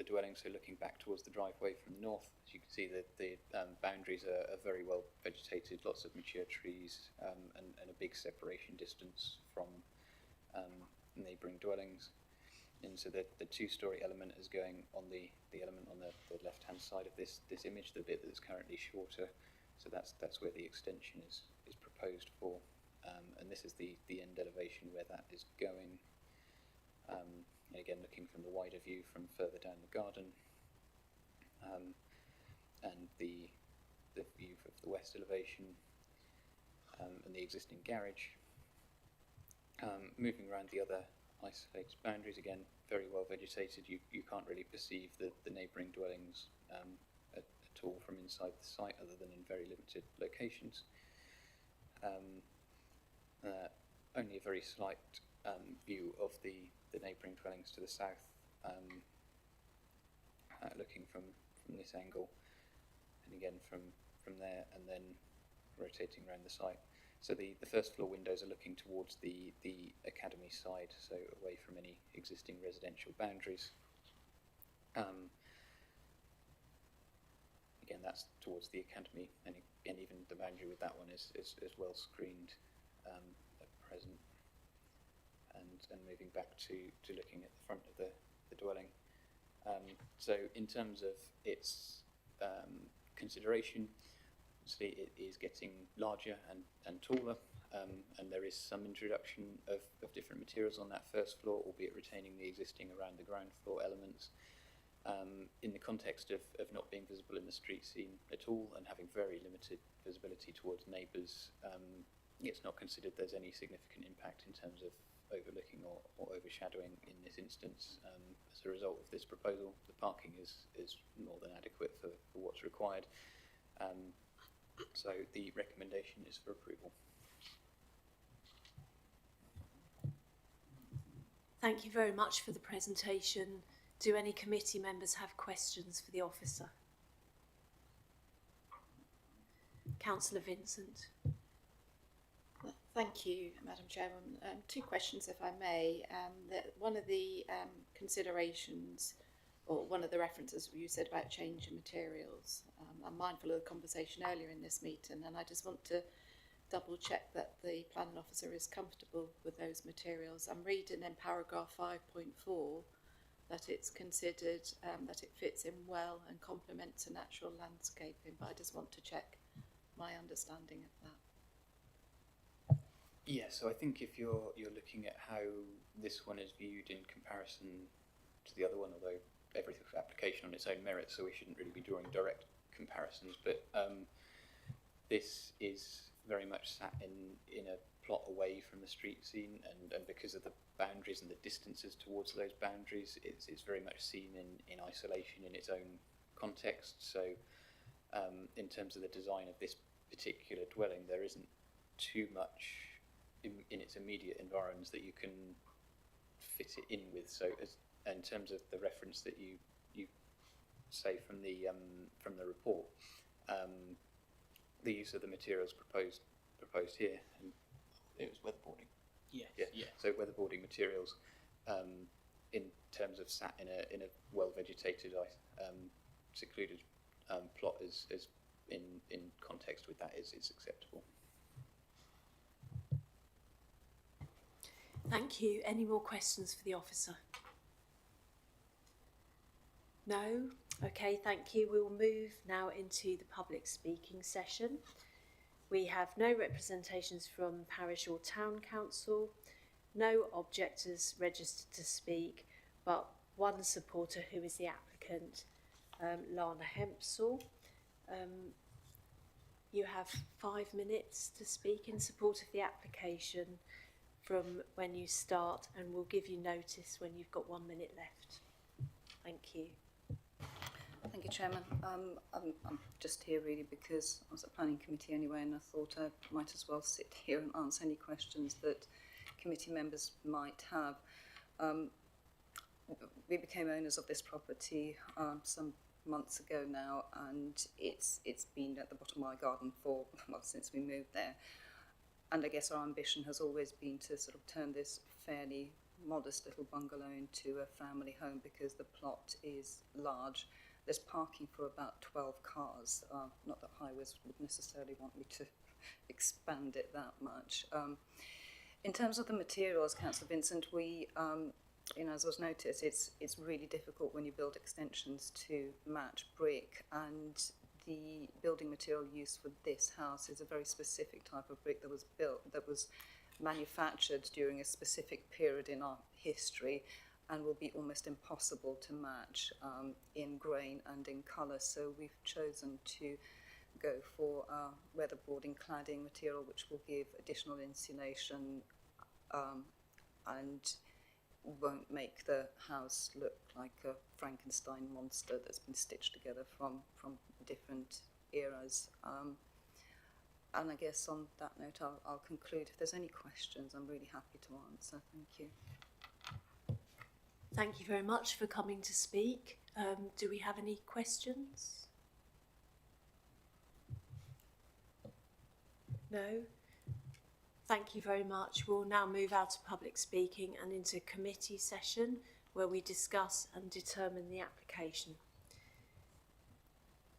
dwelling, so looking back towards the driveway from the north, as you can see that the boundaries are very well vegetated, lots of mature trees, and a big separation distance from neighbouring dwellings. And so the two-storey element is going on the element on the left-hand side of this image, the bit that's currently shorter. So that's where the extension is proposed for, and this is the end elevation where that is going. Again, looking from the wider view from further down the garden, and the view of the west elevation, and the existing garage. Moving around the other isolated boundaries, again very well vegetated. You can't really perceive the neighbouring dwellings at all from inside the site, other than in very limited locations. Only a very slight view of the neighbouring dwellings to the south, looking from this angle, and again from there, and then rotating around the site. So the first floor windows are looking towards the academy side, so away from any existing residential boundaries. Again, that's towards the academy, and even the boundary with that one is well screened at present. And moving back to looking at the front of the dwelling. So in terms of its consideration, obviously it is getting larger and taller, and there is some introduction of different materials on that first floor, albeit retaining the existing around the ground floor elements. In the context of not being visible in the street scene at all and having very limited visibility towards neighbours, it's not considered there's any significant impact in terms of overlooking or overshadowing in this instance. As a result of this proposal, the parking is more than adequate for what's required. So the recommendation is for approval. Thank you very much for the presentation. Do any committee members have questions for the officer? Councillor Vincent. Thank you, Madam Chairman. Two questions, if I may. One of the considerations, or one of the references you said about change in materials. I'm mindful of the conversation earlier in this meeting, and I just want to double check that the planning officer is comfortable with those materials. I'm reading in paragraph 5.4 that it's considered that it fits in well and complements a natural landscaping, but I just want to check my understanding of that. Yeah, so I think if you're looking at how this one is viewed in comparison to the other one, although every application on its own merit, so we shouldn't really be drawing direct comparisons, but this is very much sat in a plot away from the street scene, and because of the boundaries and the distances towards those boundaries, it's very much seen in isolation in its own context. So in terms of the design of this particular dwelling, there isn't too much in its immediate environs that you can fit it in with. So in terms of the reference that you say from the report, the use of the materials proposed here, and it was weatherboarding. Yeah. So weatherboarding materials, in terms of sat in a well vegetated, secluded plot, is in context with that is acceptable. Thank you. Any more questions for the officer? No? Okay, thank you. We'll move now into the public speaking session. We have no representations from parish or town council, no objectors registered to speak, but one supporter who is the applicant, Lana Hempsall. You have 5 minutes to speak in support of the application from when you start, and we'll give you notice when you've got 1 minute left. Thank you. Thank you, Chairman. I'm just here really because I was at Planning Committee anyway, and I thought I might as well sit here and answer any questions that committee members might have. We became owners of this property some months ago now, and it's been at the bottom of my garden for, well, since we moved there. And I guess our ambition has always been to sort of turn this fairly modest little bungalow into a family home because the plot is large. There's parking for about 12 cars. Not that highways would necessarily want me to expand it that much. In terms of the materials, Councillor Vincent, we, as was noticed, it's really difficult when you build extensions to match brick, and the building material used for this house is a very specific type of brick that was manufactured during a specific period in our history, and will be almost impossible to match in grain and in colour. So we've chosen to go for weatherboarding cladding material, which will give additional insulation and won't make the house look like a Frankenstein monster that's been stitched together from different eras. And I guess on that note, I'll conclude. If there's any questions, I'm really happy to answer. Thank you. Thank you very much for coming to speak. Do we have any questions? No? Thank you very much. We'll now move out of public speaking and into committee session where we discuss and determine the application.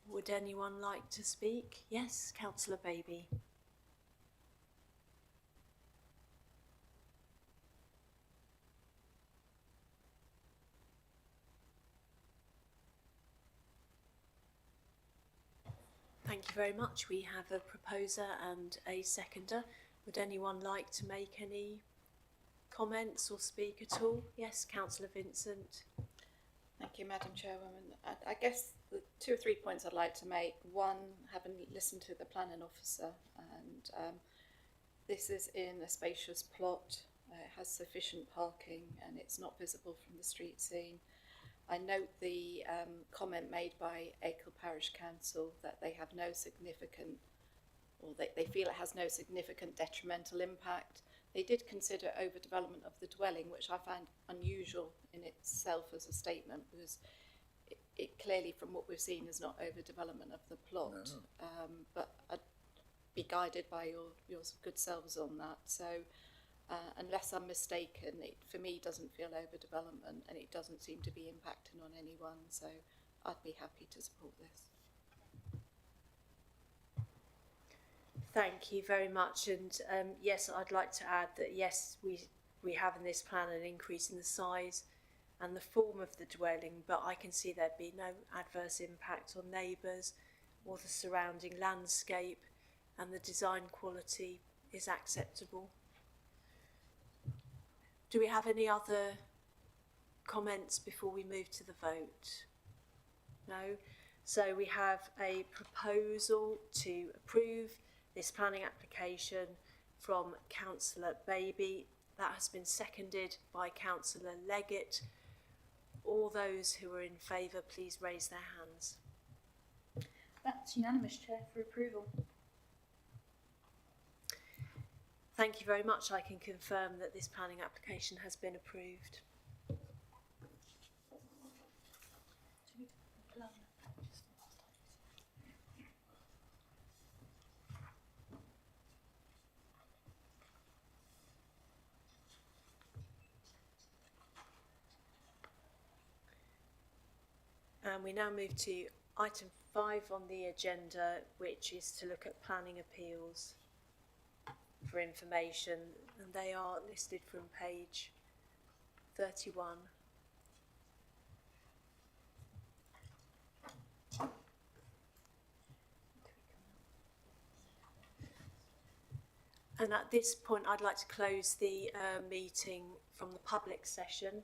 Would anyone like to speak? Yes, Councillor Baby. Thank you very much. We have a proposer and a seconder. Would anyone like to make any comments or speak at all? Yes, Councillor Vincent. Thank you, Madam Chairwoman. I guess the 2 or 3 points I'd like to make. One, having listened to the planning officer, and this is in a spacious plot. It has sufficient parking and it's not visible from the street scene. I note the comment made by Acle Parish Council that they have no significant, or they feel it has no significant detrimental impact. they did consider overdevelopment of the dwelling, which I found unusual in itself as a statement, because it clearly, from what we've seen, is not overdevelopment of the plot. No. But I'd be guided by your good selves on that. So unless I'm mistaken, it for me doesn't feel overdevelopment, and it doesn't seem to be impacting on anyone. So I'd be happy to support this. Thank you very much. And yes, I'd like to add that yes, we have in this plan an increase in the size and the form of the dwelling, but I can see there'd be no adverse impact on neighbours or the surrounding landscape, and the design quality is acceptable. Do we have any other comments before we move to the vote? No? So we have a proposal to approve this planning application from Councillor Baby. That has been seconded by Councillor Leggett. All those who are in favour, please raise their hands. That's unanimous, Chair, for approval. Thank you very much. I can confirm that this planning application has been approved. And we now move to item 5 on the agenda, which is to look at planning appeals for information, and they are listed from page 31. And at this point, I'd like to close the meeting from the public session.